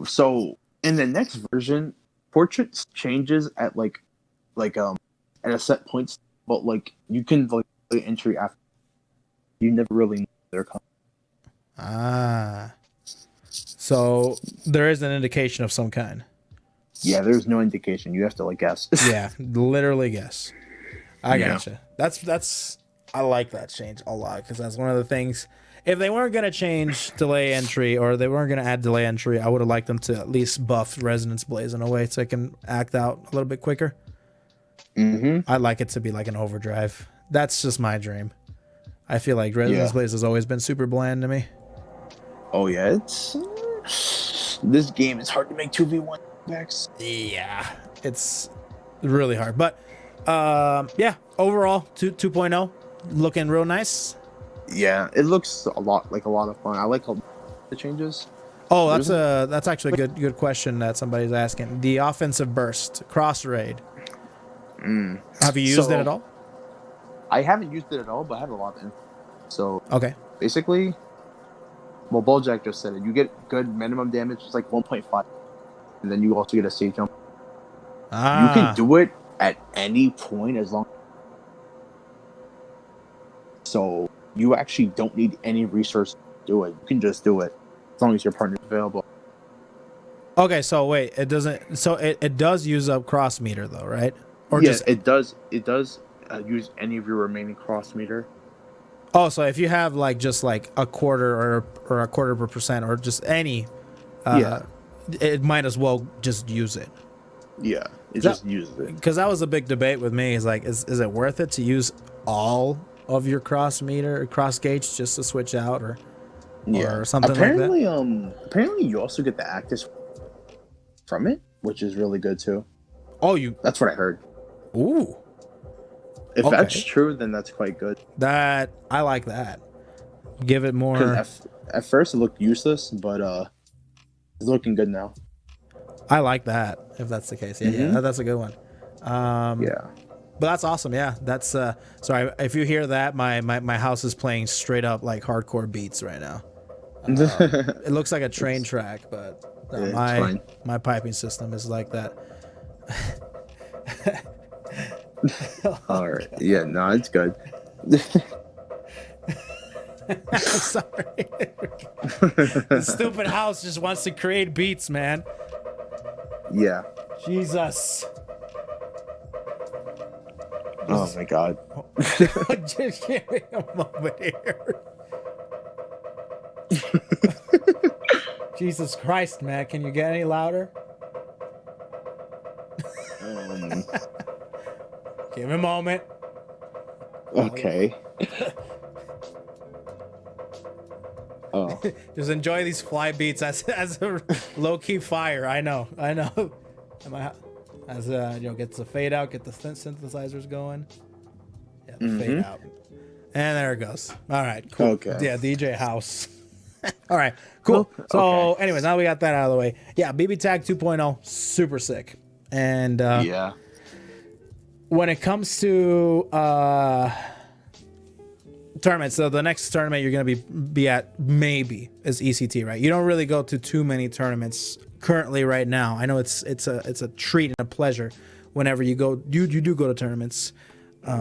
So in the next version, portraits changes at at a set point, but like you can like entry after. You never really know they're coming. So there is an indication of some kind. Yeah, there's no indication. You have to guess. Yeah, literally guess. I gotcha. That's I like that change a lot because that's one of the things. If they weren't gonna change delay entry or they weren't gonna add delay entry, I would have liked them to at least buff Resonance Blaze in a way so it can act out a little bit quicker. I'd like it to be like an overdrive. That's just my dream. I feel like Resonance Blaze has always been super bland to me. Oh yeah, this game is hard to make 2v1 packs. Yeah, it's really hard. But yeah, overall 2.0 looking real nice. Yeah, it looks a lot of fun. I like all the changes. Oh, that's actually a good question that somebody's asking. The offensive burst, cross raid. Have you used it at all? I haven't used it at all, but I have a lot of info. So okay, basically, well, Bojack just said it. You get good minimum damage, it's like 1.5, and then you also get a stage jump. You can do it at any point as long. So you actually don't need any resource to do it. You can just do it as long as your partner's available. Okay, so wait, it doesn't. So it does use up cross meter though, right? Or yes, it does. It does use any of your remaining cross meter. Oh, so if you have just a quarter or a quarter per percent or just any, it might as well just use it. Yeah, it just uses it. Because that was a big debate with me. Is is it worth it to use all of your cross gauge just to switch out or something apparently, like that? Apparently you also get the Actus from it, which is really good too. Oh, that's what I heard. Ooh. If that's true, then that's quite good. I like that. Give it more. At first it looked useless, but it's looking good now. I like that. If that's the case, yeah, that's a good one. Yeah, but that's awesome. Yeah, that's sorry if you hear that. My house is playing straight up hardcore beats right now. It looks like a train track, but my piping system is like that. All right. Yeah, no, it's good. Sorry. The stupid house just wants to create beats, man. Yeah. Jesus. Oh my god. Just give me a moment here. Jesus Christ, man. Can you get any louder? Give me a moment. Okay. Oh. Just enjoy these fly beats as a low-key fire. I know. As gets the fade out, get the synthesizers going. Yeah, the fade out. And there it goes. All right, cool. Okay. Yeah, DJ House. All right, cool. So, anyways, now we got that out of the way. Yeah, BBTAG 2.0, super sick. And yeah. When it comes to tournaments, so the next tournament you're gonna be at maybe is ECT, right? You don't really go to too many tournaments currently right now. I know it's a treat and a pleasure whenever you go. You do go to tournaments.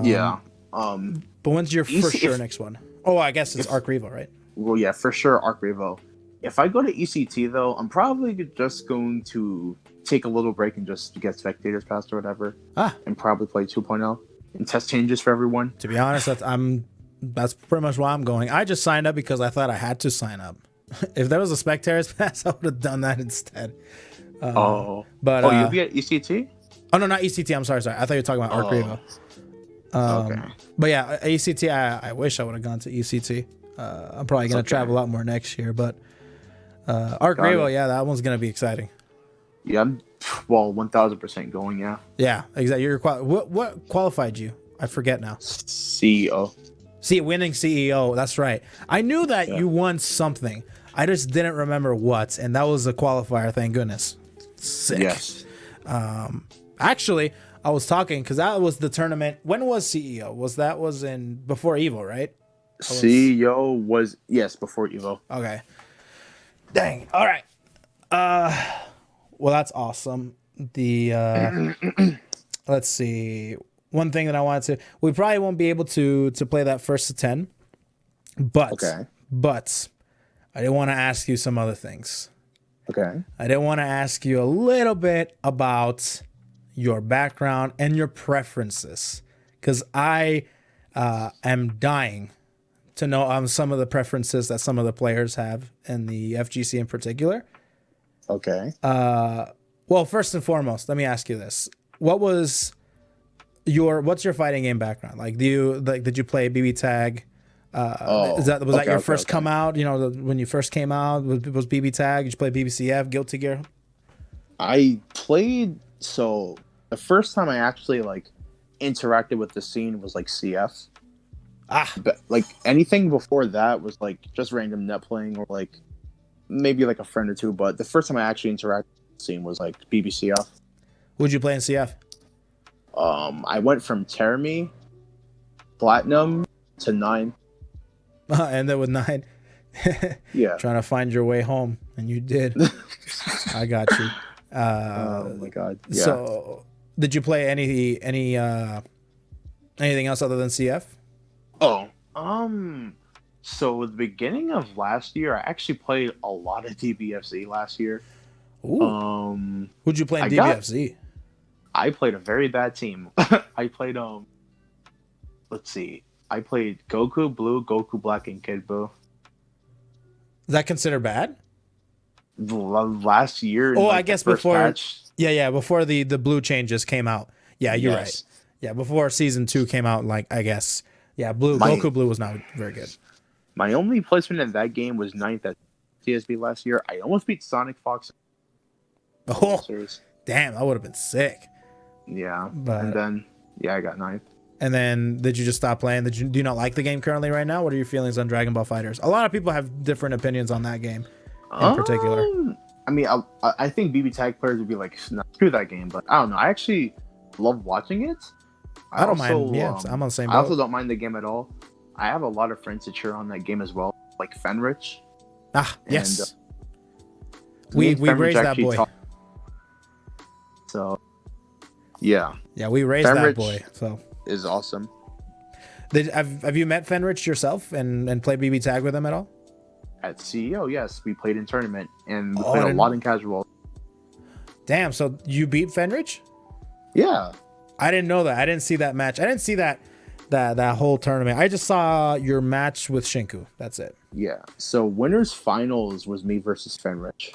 Yeah. But when's your for sure next one? Oh, I guess it's Arc Revo, right? Well, yeah, for sure, Arc Revo. If I go to ECT though, I'm probably just going to take a little break and just get spectators pass or whatever, and probably play 2.0 and test changes for everyone. To be honest, that's pretty much why I'm going. I just signed up because I thought I had to sign up. If there was a spectators pass, I would have done that instead. But you'll be at ECT? Oh no, not ECT. I'm sorry. I thought you were talking about Arc Revo. Okay. But yeah, ECT. I wish I would have gone to ECT. I'm probably gonna travel out more next year, but Arc Revo, yeah, that one's gonna be exciting. Yeah, I'm 1000% going. Yeah. Yeah, exactly. What qualified you? I forget now. CEO. See, winning CEO. That's right. I knew that you won something. I just didn't remember what, and that was a qualifier. Thank goodness. Sick. Yes. Actually, I was talking because that was the tournament. When was CEO? Was in before Evo, right? CEO was before Evo. Okay. Dang. All right. Well, that's awesome. The let's see. One thing that I wanted to, we probably won't be able to play that first to 10, but I did want to ask you some other things. Okay. I did want to ask you a little bit about your background and your preferences, because I am dying to know some of the preferences that some of the players have in the FGC in particular. Okay. Well, first and foremost, let me ask you this: what's your fighting game background? Like, did you play BBTAG? Was that your first come out? You know, when you first came out, was BBTAG? Did you play BBCF, Guilty Gear? I played. So the first time I actually interacted with the scene was CF. But anything before that was just random net playing or maybe a friend or two. But the first time I actually interacted with the scene was BBCF. Who'd you play in CF? I went from Termi, Platinum to 9. And then with 9, yeah, trying to find your way home, and you did. I got you. Oh my god! Yeah. So, did you play anything else other than CF? So the beginning of last year, I actually played a lot of DBFZ last year. Ooh. Who'd you play in DBFZ? I played a very bad team. I played let's see. I played Goku Blue, Goku Black, and Kid Buu. Is that considered bad? Last year. Oh, I guess before. Patch. Yeah, before the blue changes came out. Yeah, you're right. Yeah, before season 2 came out, I guess. Yeah, Goku Blue was not very good. My only placement in that game was 9th at TSB last year. I almost beat Sonic Fox. Oh, damn, that would have been sick. Yeah, and then I got 9th. And then did you just stop playing? Do you not like the game currently right now? What are your feelings on Dragon Ball FighterZ? A lot of people have different opinions on that game in particular. I mean, I think BBTAG players would be nah, screw that game, but I don't know. I actually love watching it. I don't mind. Yeah, I'm on the same boat. I also don't mind the game at all. I have a lot of friends that cheer on that game as well, like Fenrich. Yes. We raised that boy. So, yeah. Yeah, we raised that boy. So is awesome. Have you met Fenrich yourself and played BB Tag with him at all? At CEO, yes, we played in tournament and we played a lot in casual. Damn, so you beat Fenrich? Yeah. I didn't know that. I didn't see that match. I didn't see that whole tournament. I just saw your match with Shinku. That's it. Yeah. So winners finals was me versus Fenrich.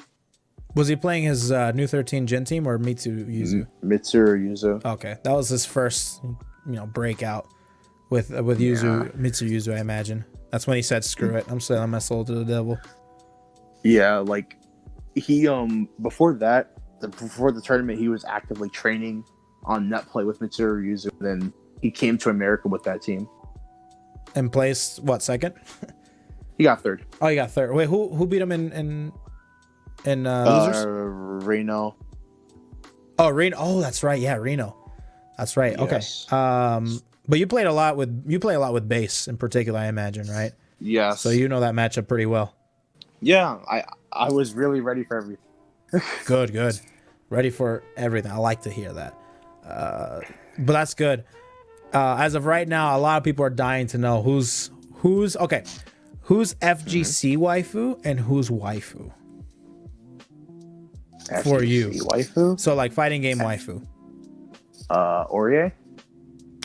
Was he playing his new 13 Gen team or Mitsu Yuzu? Mitsu or Yuzu. Okay, that was his first, breakout with Yuzu, Mitsu Yuzu. I imagine that's when he said, "Screw it, I'm selling my soul to the devil." Yeah, like he before the tournament, he was actively training on net play with Mitsu or Yuzu. Then he came to America with that team and placed what, second? He got third. Oh, he got third. Wait, who beat him in losers? Reno. Oh, Reno. Oh, that's right. Yeah, Reno. That's right. Yes. Okay. But you play a lot with bass in particular, I imagine, right? Yes. So you know that matchup pretty well. Yeah, I was really ready for everything. Good. Ready for everything. I like to hear that. But that's good. As of right now, a lot of people are dying to know who's okay. Who's FGC waifu and who's waifu? For you. Waifu? So like fighting game waifu. Orie?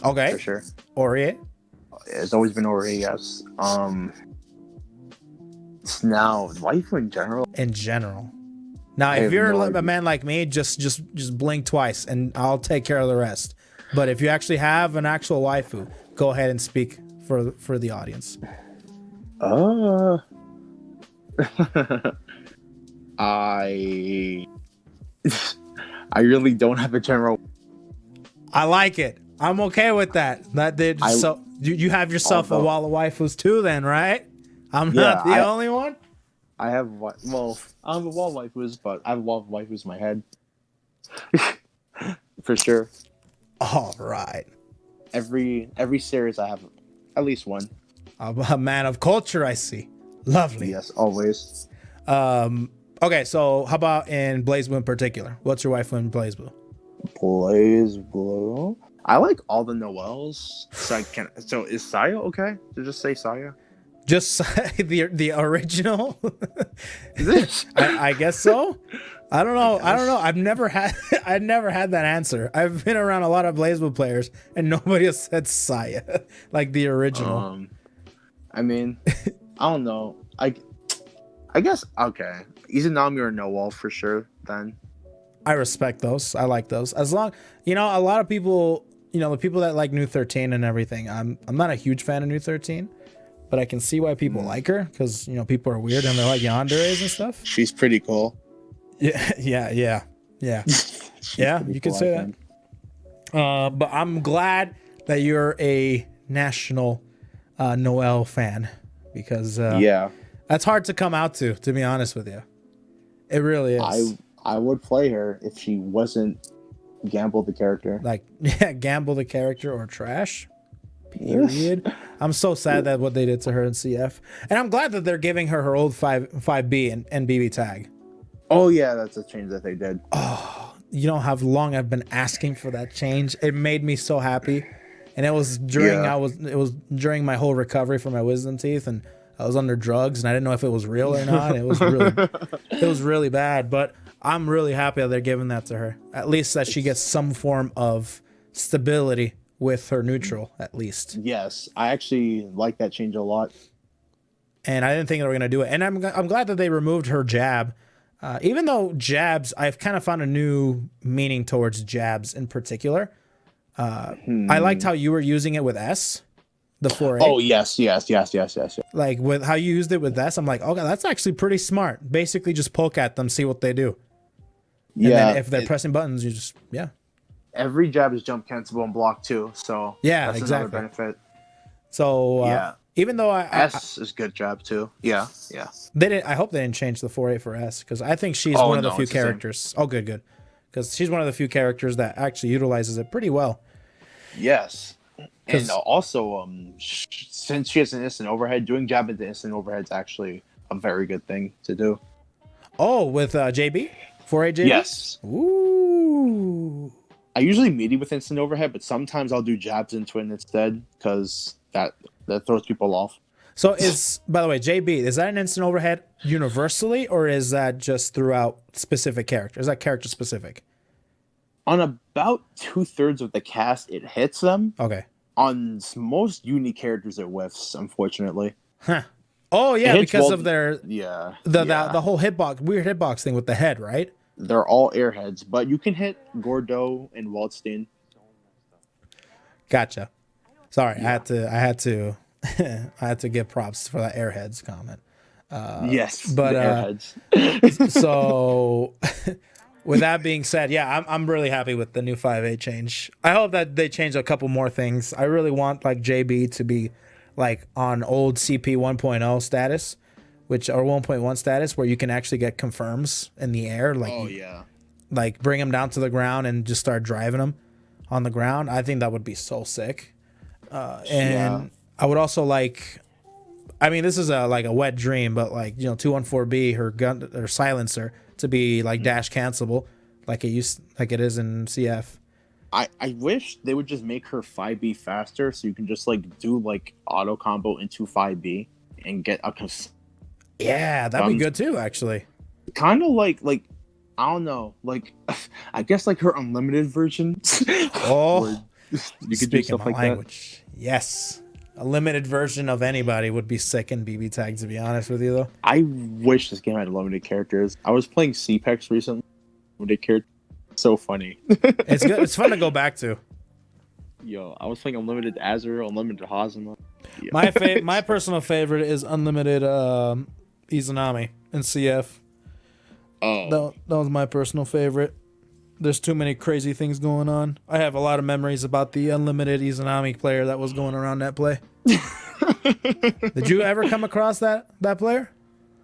Okay. For sure. Orie? It's always been Orie, yes. Now, waifu in general? In general. Now, if you're a man like me, just blink twice and I'll take care of the rest. But if you actually have an actual waifu, go ahead and speak for the audience. I really don't have a general. I like it. I'm okay with that. So you have yourself a wall of waifus too, then, right? I'm not the only one. I have I don't have a wall of waifus, but I have a wall of waifus in my head. For sure. All right. Every series I have at least one. A man of culture, I see. Lovely. Yes, always. Okay, so how about in BlazBlue in particular? What's your waifu in BlazBlue? BlazBlue. I like all the Noels. So is Saya okay to just say Saya? Just the original? I guess so. I don't know. I've never had that answer. I've been around a lot of BlazBlue players and nobody has said Saya like the original. I mean, I don't know. I guess okay. Izanami or Noel for sure. Then I respect those. I like those. As long a lot of people, the people that like New 13 and everything. I'm not a huge fan of New 13, but I can see why people like her because people are weird and they're like yanderes and stuff. She's pretty cool. Yeah. You could say that. But I'm glad that you're a national Noelle fan because that's hard to come out to be honest with you. It really is. I would play her if she wasn't Gamble the character. Gamble the character or trash. Period. I'm so sad that what they did to her in CF. And I'm glad that they're giving her old 5B and BB tag. Oh yeah, that's a change that they did. Oh, you know how long I've been asking for that change. It made me so happy. And it was during my whole recovery from my wisdom teeth and I was under drugs and I didn't know if it was real or not. It was really bad, but I'm really happy that they're giving that to her. At least that she gets some form of stability with her neutral, at least. Yes, I actually like that change a lot. And I didn't think they were going to do it. And I'm glad that they removed her jab. Even though jabs, I've kind of found a new meaning towards jabs in particular. I liked how you were using it with S. The 4A. Oh, yes. Like with how you used it with S, I'm like, okay, that's actually pretty smart. Basically, just poke at them, see what they do. And then if they're pressing buttons, you just, Every jab is jump cancelable and block too, so that's exactly another benefit. So even though S is good jab too. Yeah. They didn't. I hope they didn't change the 4A for S because I think she's one of the few characters. Oh, good. Because she's one of the few characters that actually utilizes it pretty well. Yes. And also, since she has an instant overhead, doing jab into instant overhead is actually a very good thing to do. Oh, with JB? 4A JB? Yes. Ooh. I usually meaty with instant overhead, but sometimes I'll do jabs into it instead because that throws people off. So by the way, JB, is that an instant overhead universally or is that just throughout specific characters? Is that character specific? On about 2/3 of the cast, it hits them. Okay. On most uni characters, it whiffs, unfortunately. Huh. Oh yeah, because of their the whole weird hitbox thing with the head, right? They're all airheads, but you can hit Gordeau and Waldstein. Gotcha. Sorry, I had to I had to give props for that airheads comment. Yes, but the airheads. So with that being said, yeah, I'm really happy with the new 5.8 change. I hope that they change a couple more things. I really want like JB to be like on old CP 1.0 status, or 1.1 status, where you can actually get confirms in the air. Like, like bring them down to the ground and just start driving them on the ground. I think that would be so sick. And I would also like, I mean, this is a wet dream, but like, 214B, her silencer to be like dash cancelable, like it is in CF. I wish they would just make her 5B faster, so you can just like do like auto combo into 5B and get a. Yeah, that'd be good too, actually. Kind of like I don't know, like I guess like her unlimited version. Oh, you could do stuff like language. That. Yes. A limited version of anybody would be sick in BB Tag, to be honest with you, though. I wish this game had limited characters. I was playing CPEX recently. Limited characters. So funny. It's good. It's fun to go back to. Yo, I was playing Unlimited Azure, Unlimited Hazama. Yeah. My personal favorite is Unlimited Izanami in CF. Oh. That was my personal favorite. There's too many crazy things going on. I have a lot of memories about the Unlimited Izanami player that was going around that play. Did you ever come across that player?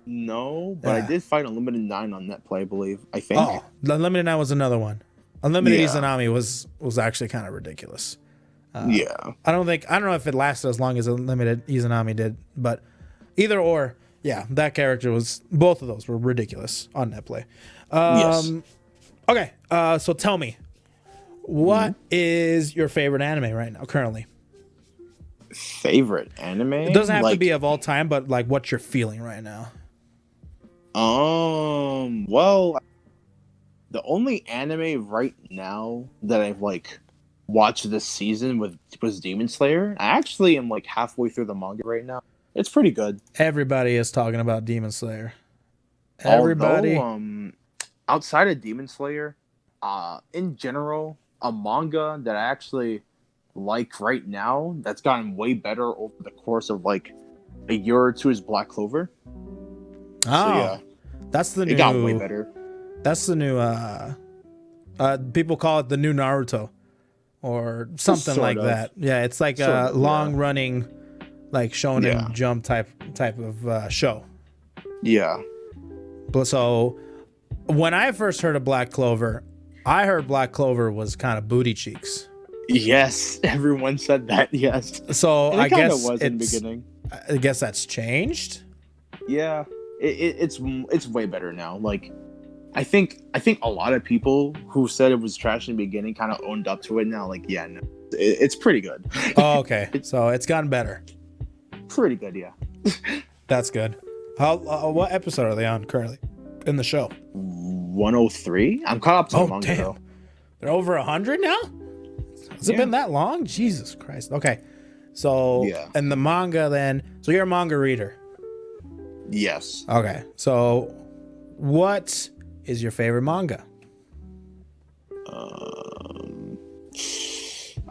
No, but I did fight Unlimited 9 on that play, I think. Oh, the Unlimited 9 was another one. Unlimited Izanami was actually kind of ridiculous. I don't know if it lasted as long as Unlimited Izanami did, but either or, yeah, that character both of those were ridiculous on that play. Yes. Okay, so tell me, what is your favorite anime right now, currently? Favorite anime? It doesn't have to be of all time, but like what you're feeling right now. Well, the only anime right now that I've like watched this season was Demon Slayer. I actually am like halfway through the manga right now. It's pretty good. Everybody is talking about Demon Slayer. Everybody. Although, outside of Demon Slayer, in general, a manga that I actually like right now that's gotten way better over the course of like a year or two is Black Clover. That's the new. It got way better. That's the new. People call it the new Naruto, or something like that. Yeah, it's like a long-running, like shonen jump type of show. Yeah. So, when I first heard of Black Clover, I heard Black Clover was kind of booty cheeks. Yes, everyone said that. Yes. So I guess was in the beginning. I guess that's changed. Yeah, it's way better now. Like, I think a lot of people who said it was trash in the beginning kind of owned up to it now. Like, yeah, no, it's pretty good. Oh, okay. So it's gotten better. Pretty good, yeah. That's good. How? What episode are they on currently in the show? 103. I'm caught up to the manga though. They're over 100 now. Has it been that long? Jesus Christ. Okay. So, and the manga then. So you're a manga reader. Yes. Okay. So, what is your favorite manga?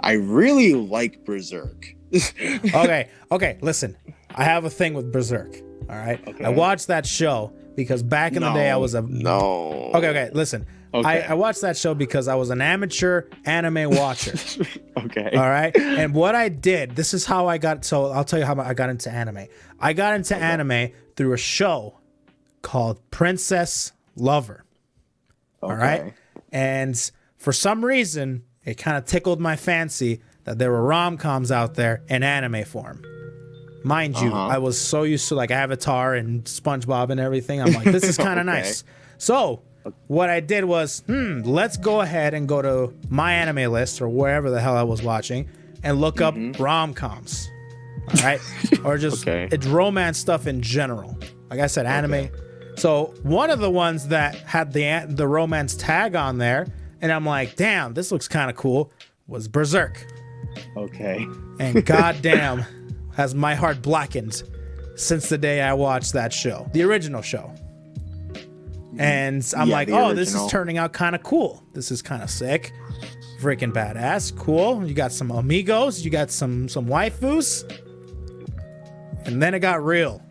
I really like Berserk. Okay. Listen, I have a thing with Berserk. All right. Okay. I watched that show because back in the day I was a Okay. Listen. Okay. I watched that show because I was an amateur anime watcher. Okay. All right. And what I did, this is how I got. So I'll tell you how I got into anime. I got into anime through a show called Princess Lover. All right. And for some reason, it kind of tickled my fancy that there were rom-coms out there in anime form. Mind you, I was so used to like Avatar and SpongeBob and everything. I'm like, this is kind of nice. So what I did was, let's go ahead and go to my anime list or wherever the hell I was watching and look up rom-coms. All right. Or just it's romance stuff in general. Like I said, anime. So one of the ones that had the romance tag on there and I'm like, damn, this looks kind of cool, was Berserk. Okay. And goddamn, has my heart blackened since the day I watched that show, the original show. And I'm like, oh, this is turning out kind of cool. This is kind of sick. Freaking badass. Cool. You got some amigos. You got some waifus. And then it got real.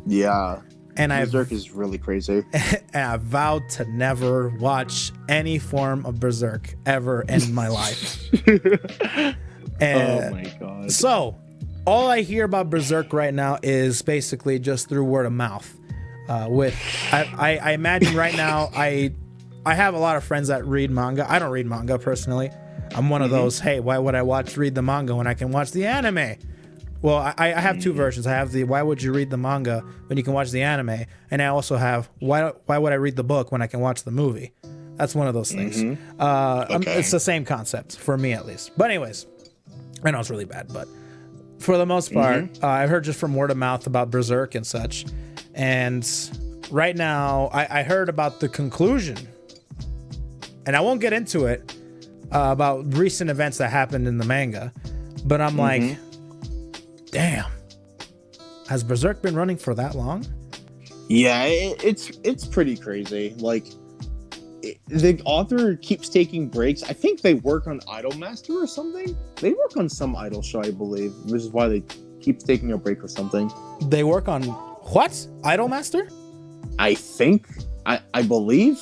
Yeah. And Berserk is really crazy. And I vowed to never watch any form of Berserk ever in my life. Oh my god. So, all I hear about Berserk right now is basically just through word of mouth. I imagine right now I have a lot of friends that read manga. I don't read manga personally. I'm one of those, hey, why would I read the manga when I can watch the anime? Well, I have two versions. I have the why would you read the manga when you can watch the anime? And I also have why would I read the book when I can watch the movie? That's one of those things. Okay. It's the same concept for me at least. But anyways, I know it's really bad, but for the most part, I've heard just from word of mouth about Berserk and such. And right now, I heard about the conclusion, and I won't get into it about recent events that happened in the manga, but I'm like, damn, has Berserk been running for that long? Yeah, it's pretty crazy. Like, the author keeps taking breaks. I think they work on Idolmaster or something. They work on some idol show, I believe, which is why they keep taking a break or something. They work on what? Idolmaster? I think. I believe.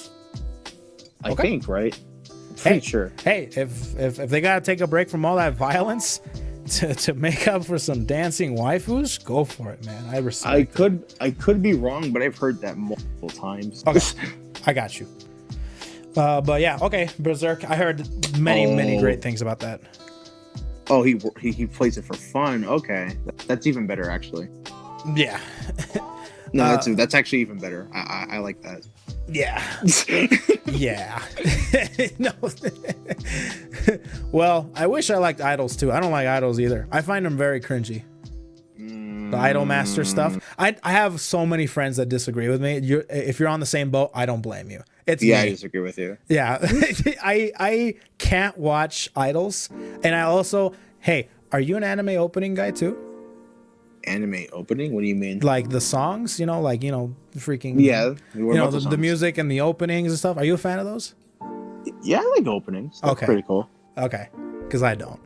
I think, right? I'm pretty sure. Hey, if they gotta take a break from all that violence to make up for some dancing waifus, go for it, man. I respect. I could be wrong, but I've heard that multiple times. Okay, I got you. But yeah, okay, Berserk. I heard many great things about that. Oh, he plays it for fun. Okay, that's even better, actually. Yeah. No, that's actually even better. I like that. Yeah. Yeah. No. Well, I wish I liked idols too. I don't like idols either. I find them very cringy. The Idolmaster stuff. I have so many friends that disagree with me. If you're on the same boat, I don't blame you. It's me. I disagree with you. Yeah. I can't watch idols. And I also, hey, are you an anime opening guy too? Anime opening? What do you mean? Like the songs, freaking... Yeah. The music and the openings and stuff. Are you a fan of those? Yeah, I like openings. That's pretty cool. Okay. Because I don't.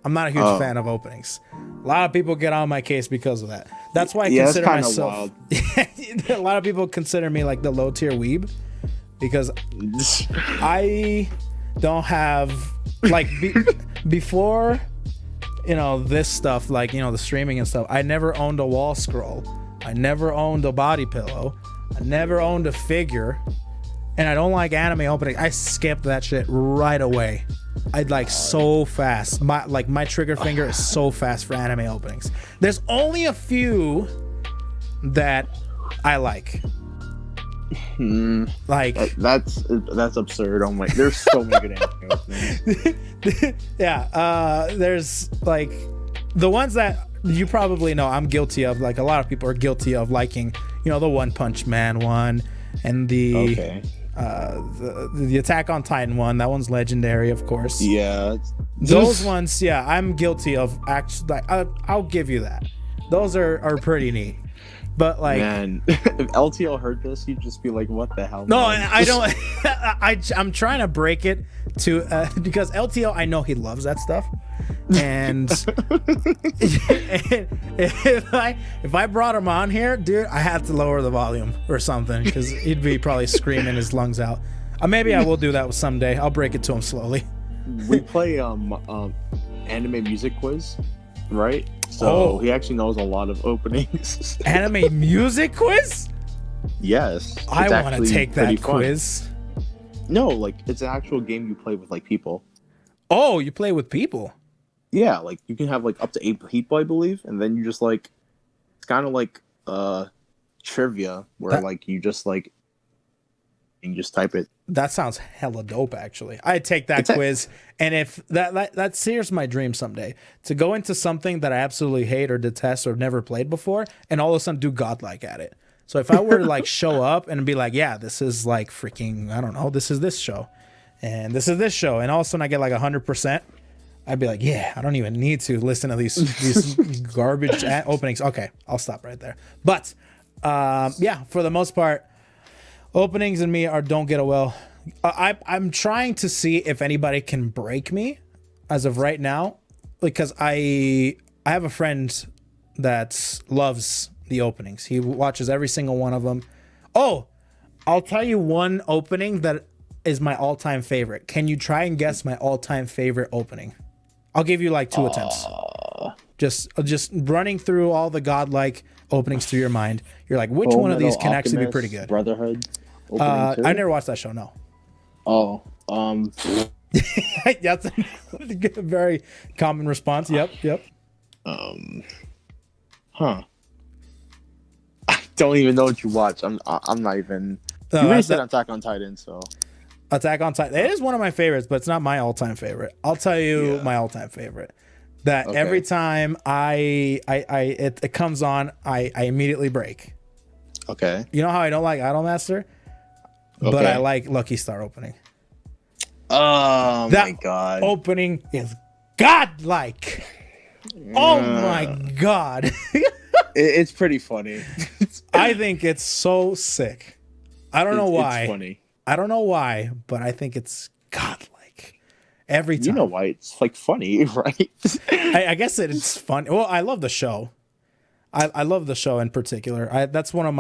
I'm not a huge fan of openings. A lot of people get on my case because of that. That's why I consider myself... Wild. A lot of people consider me like the low tier weeb. Because I don't have... Like, before... this stuff, like, the streaming and stuff, I never owned a wall scroll. I never owned a body pillow. I never owned a figure. And I don't like anime opening. I skipped that shit right away. I'd like so fast. My trigger finger is so fast for anime openings. There's only a few that I like. Like that's absurd. Oh my, there's so many good anime openings. Yeah, there's like the ones that you probably know I'm guilty of. Like a lot of people are guilty of liking, the One Punch Man one and the Attack on Titan one. That one's legendary, of course. Yeah, those ones. Yeah, I'm guilty of. Actually, I'll give you that. Those are pretty neat. But like, man, if LTL heard this, he'd just be like, "What the hell?" No, man? I don't. I'm trying to break it to because LTL, I know he loves that stuff, and if I brought him on here, dude, I have to lower the volume or something because he'd be probably screaming his lungs out. Maybe I will do that someday. I'll break it to him slowly. We play anime music quiz, right? So he actually knows a lot of openings. Anime music quiz? Yes. I want to take that quiz. No, like it's an actual game you play with like people. Oh, you play with people? Yeah, like you can have like up to 8 people, I believe, and then you just like it's kind of like trivia where like you just type it. That sounds hella dope, actually. I'd take that quiz, and if that's here's my dream someday, to go into something that I absolutely hate or detest or never played before, and all of a sudden do godlike at it. So if I were to like show up and be like, yeah, this is like freaking, I don't know, this is this show, and this is this show, and all of a sudden I get like 100%. I'd be like, yeah, I don't even need to listen to these garbage openings. Okay, I'll stop right there. But yeah, for the most part, openings and me don't get well. I'm trying to see if anybody can break me as of right now, because I have a friend that loves the openings. He watches every single one of them. Oh, I'll tell you one opening that is my all-time favorite. Can you try and guess my all-time favorite opening? I'll give you like 2 attempts. Just running through all the godlike openings through your mind. You're like, which one of these can actually be pretty good? Brotherhood. I never watched that show. No. Oh. That's a very common response. Yep. Huh. I don't even know what you watch. I'm not even. You really said Attack on Titan, so. Attack on Titan. It is one of my favorites, but it's not my all-time favorite. I'll tell you my all-time favorite. That every time it comes on, I immediately break. Okay. You know how I don't like Idolmaster, but I like Lucky Star opening. Oh my god! Opening is godlike. Oh my god! It's pretty funny. I think it's so sick. I don't know why. It's funny. I don't know why, but I think it's godlike every time. You know why? It's like funny, right? I guess it's fun. Well, I love the show. I love the show in particular. That's one of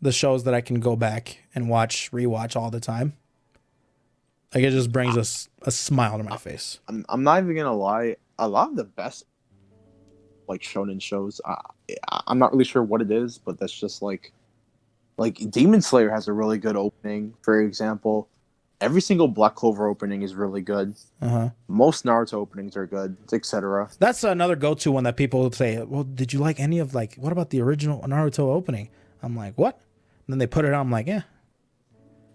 the shows that I can go back and rewatch all the time. Like, it just brings a smile to my face. I'm not even gonna lie. A lot of the best like shonen shows, I'm not really sure what it is, but that's just like Demon Slayer has a really good opening, for example. Every single Black Clover opening is really good. Most Naruto openings are good, etc. That's another go-to one that people would say, well, did you like any of, like, what about the original Naruto opening? I'm like, what? And then they put it on, I'm like, yeah.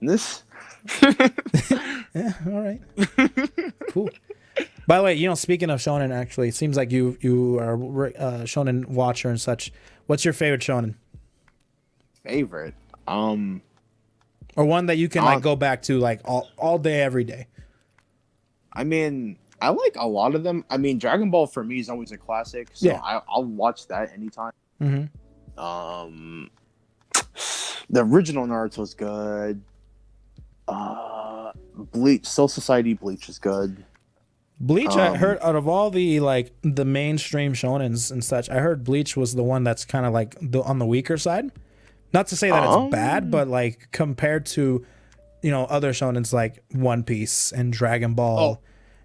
This? Yeah, all right. Cool. By the way, speaking of shonen, actually, it seems like you are a shonen watcher and such. What's your favorite shonen? Favorite? Or one that you can like go back to like all day, every day. I mean, I like a lot of them. I mean, Dragon Ball for me is always a classic, so yeah. I'll watch that anytime. The original Naruto's good. Bleach, Soul Society Bleach is good. Bleach, I heard out of all the the mainstream shonens and such, I heard Bleach was the one that's kind of like on the weaker side. Not to say that it's bad, but like compared to, other shonens like One Piece and Dragon Ball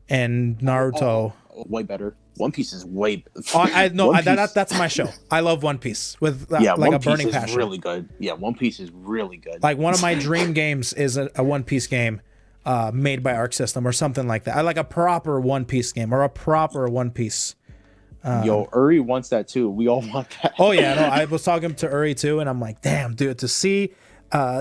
and Naruto. Way better. One Piece is way. That's my show. I love One Piece with like One a burning Piece is passion. Really good. Yeah, One Piece is really good. Like one of my dream games is a One Piece game made by Arc System or something like that. I like a proper One Piece game or a proper One Piece. Uri wants that too. We all want that. Oh yeah, no, I was talking to Uri too, and I'm like, damn, dude, to see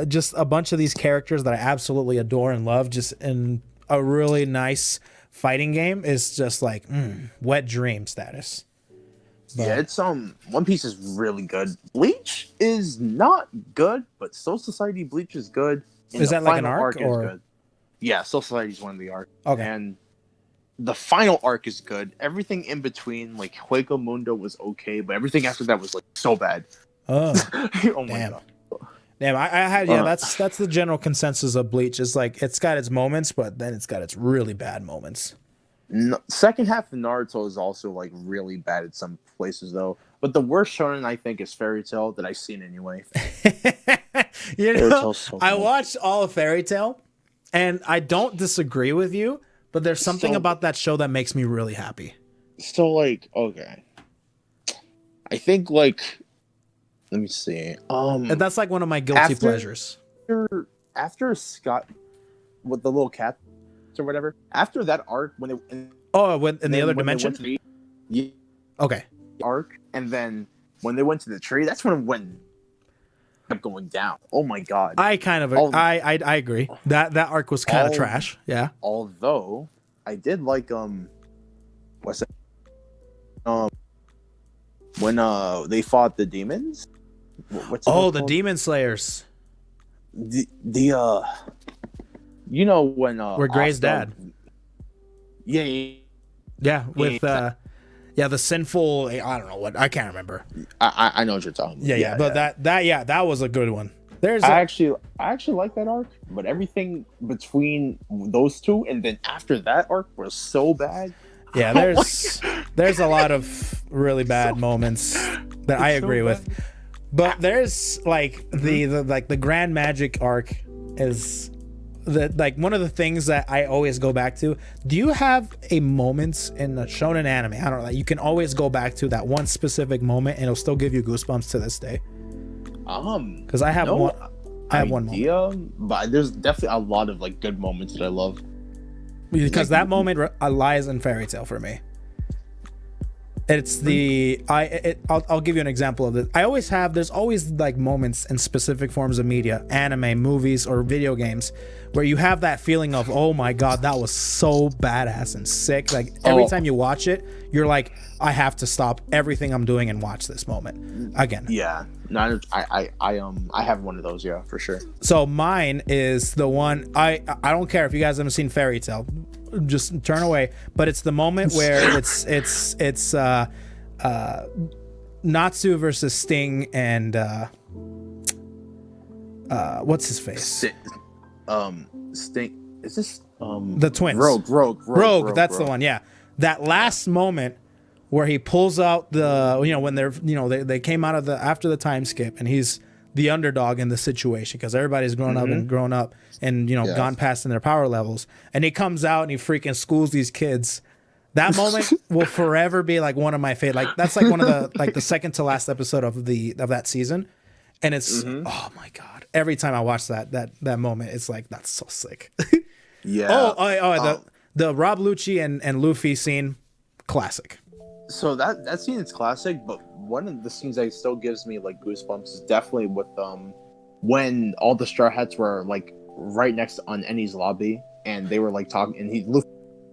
just a bunch of these characters that I absolutely adore and love just in a really nice fighting game is just like wet dream status. But, yeah, it's One Piece is really good. Bleach is not good, but Soul Society Bleach is good. Is that like an arc or? Good. Yeah, Soul Society is one of the arcs. Okay. And the final arc is good. Everything in between, like Hueco Mundo, was okay, but everything after that was like so bad. Oh, oh my damn. god. Damn, I had that's the general consensus of Bleach. Is like it's got its moments, but then it's got its really bad moments. Second half of Naruto is also like really bad at some places though. But the worst shonen I think is Fairy Tail that I've seen anyway. I watched all of Fairy Tail, and I don't disagree with you, but there's something about that show that makes me really happy. So like, okay, I think like. Let me see. And that's like one of my guilty pleasures. After Scott with the little cat or whatever. After that arc, when they in the other dimension. Okay. Arc, and then when they went to the tree, that's when it went kept going down. Oh my god. I agree. That arc was kind of trash. Yeah. Although I did like what's it? When they fought the demons. The Demon Slayers. The You know when We're Gray's Asta- dad. Yeah, Yeah, with the sinful. I don't know what. I can't remember. I know what you're talking about. Yeah. But that was a good one. I actually like that arc, but everything between those two and then after that arc was so bad. Yeah, there's a lot of really bad moments that I agree with. But there's like the Grand Magic arc is like one of the things that I always go back to. Do you have a moment in a shonen anime? I don't know. Like you can always go back to that one specific moment and it'll still give you goosebumps to this day. Because I have one. I have one moment. But there's definitely a lot of like good moments that I love. Because that moment lies in Fairy Tail for me. It's I'll give you an example of this. There's always like moments in specific forms of media, anime, movies, or video games, where you have that feeling of, oh my god, that was so badass and sick. Like every time you watch it, you're like, I have to stop everything I'm doing and watch this moment again. Yeah, no, I have one of those, yeah, for sure. So mine is the one I don't care if you guys haven't seen Fairy Tail, just turn away. But it's the moment where it's Natsu versus Sting and what's his face? Sting. Is this the twins? Rogue. That's the one. Yeah, that last moment where he pulls out when they came out of after the time skip and he's the underdog in the situation because everybody's grown up and gone past in their power levels, and he comes out and he freaking schools these kids. That moment will forever be like one of my favorite. Like that's like one of the like the second to last episode of that season, and it's oh my god! Every time I watch that moment, it's like that's so sick. Yeah. The Rob Lucci and Luffy scene, classic. So that scene is classic, but one of the scenes that still gives me like goosebumps is definitely with when all the Straw Hats were like right next on Ennie's lobby and they were like talking and Luffy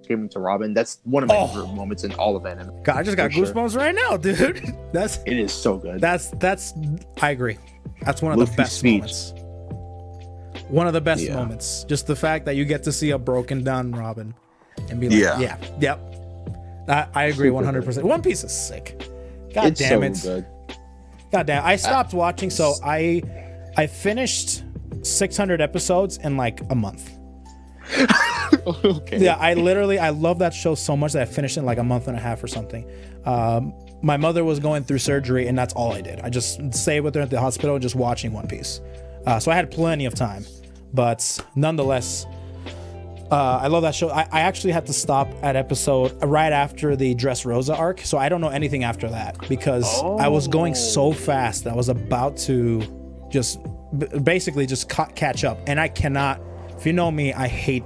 screaming to Robin. That's one of my favorite moments in all of anime. God, I just got goosebumps right now, dude. It is so good. That's I agree. That's one of Luffy's the best moments. One of the best moments. Just the fact that you get to see a broken down Robin and be like, yep. I agree 100%. One Piece is sick. God damn it. Good. God damn. I stopped watching, so I finished 600 episodes in like a month. Okay. Yeah, I love that show so much that I finished in like a month and a half or something. My mother was going through surgery, and that's all I did. I just stayed with her at the hospital, just watching One Piece. So I had plenty of time, but nonetheless, I love that show. I actually had to stop at episode right after the Dressrosa arc, so I don't know anything after that because I was going so fast that I was about to just basically just catch up, and I cannot. If you know me, I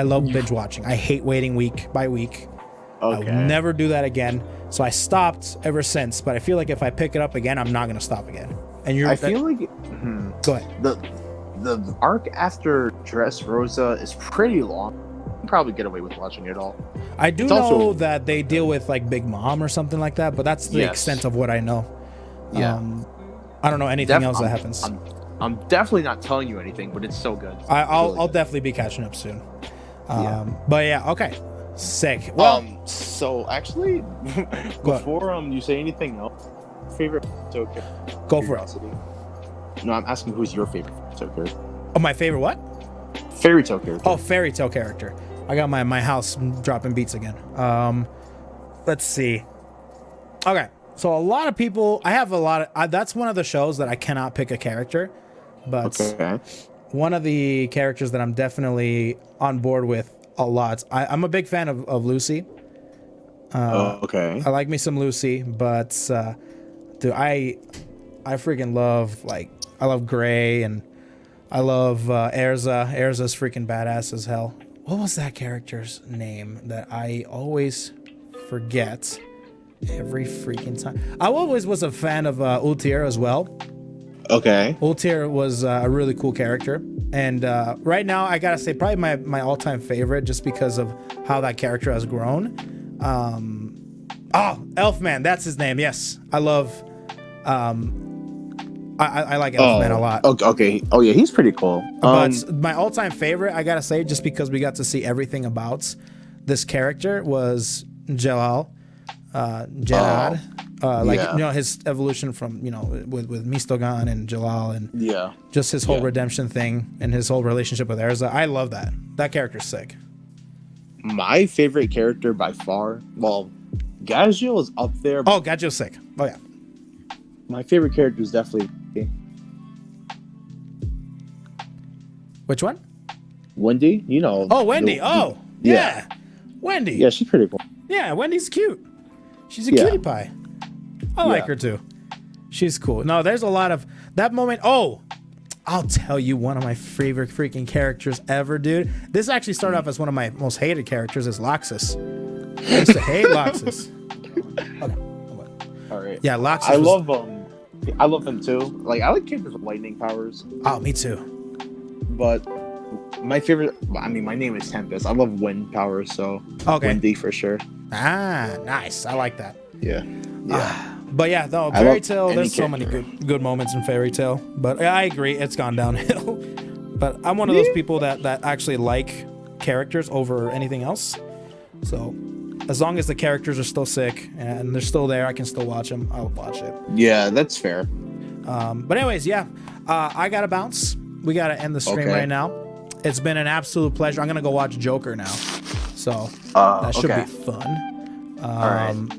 love binge watching. I hate waiting week by week. Okay. I will never do that again. So I stopped ever since, but I feel like if I pick it up again, I'm not going to stop again. And I feel like go ahead. The arc after Dressrosa is pretty long. You can probably get away with watching it all. I do know that they deal with like Big Mom or something like that, but that's the extent of what I know. Yeah. I don't know anything else that happens. I'm definitely not telling you anything, but it's so good. I'll definitely be catching up soon. But yeah, okay. Sick. Well, so actually, before you say anything else, favorite character? Go for it. No, I'm asking who's your favorite character. Oh, my favorite what? Fairy Tail character. Oh, Fairy Tail character. I got my house dropping beats again. Let's see. Okay, so a lot of people. I have a lot of. That's one of the shows that I cannot pick a character, but one of the characters that I'm definitely on board with a lot. I'm a big fan of Lucy. Okay. I like me some Lucy, but dude, I freaking love I love Gray and I love Erza. Erza's freaking badass as hell. What was that character's name that I always forget every freaking time? I always was a fan of Ultir as well. Okay. Ultir was a really cool character. And right now, I gotta say, probably my all-time favorite, just because of how that character has grown. Elfman, that's his name. Yes, I love I like Elfman a lot. Okay. Oh yeah, he's pretty cool. But my all-time favorite, I gotta say, just because we got to see everything about this character, was Jalal, Jalad. His evolution from with Mistogan and Jalal, and just his whole redemption thing and his whole relationship with Erza. I love that. That character's sick. My favorite character by far, well, Gajiel is up there. Oh, Gajiel's sick. Oh yeah. My favorite character is definitely Which one? Wendy. Oh, Wendy. Yeah. Wendy. Yeah, she's pretty cool. Yeah, Wendy's cute. She's a cutie pie. I like her too. She's cool. No, there's a lot of that moment. Oh, I'll tell you one of my favorite freaking characters ever, dude. This actually started off as one of my most hated characters, is Loxus. I used to hate Loxus. Okay. All right. Yeah, Loxus. I love him too. Like, I like characters with lightning powers. Oh, me too. But my favorite, my name is Tempest. I love wind powers, so Wendy for sure. Ah, nice. I like that. Yeah. But yeah, no, Fairy Tail, there's so many good moments in Fairy Tail. But I agree, it's gone downhill. But I'm one of those people that actually like characters over anything else. So as long as the characters are still sick and they're still there, I can still watch them. I'll watch it. Yeah, that's fair. But anyways, I gotta bounce. We gotta end the stream right now. It's been an absolute pleasure. I'm gonna go watch Joker now. So that should be fun.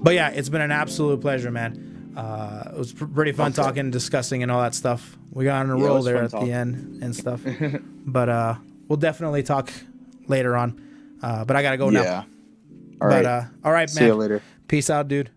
But yeah, it's been an absolute pleasure, man. It was pretty fun talking, discussing, and all that stuff. We got on a roll there at the end and stuff. But we'll definitely talk later on. But I gotta go now. Yeah. All right, man. See you later. Peace out, dude.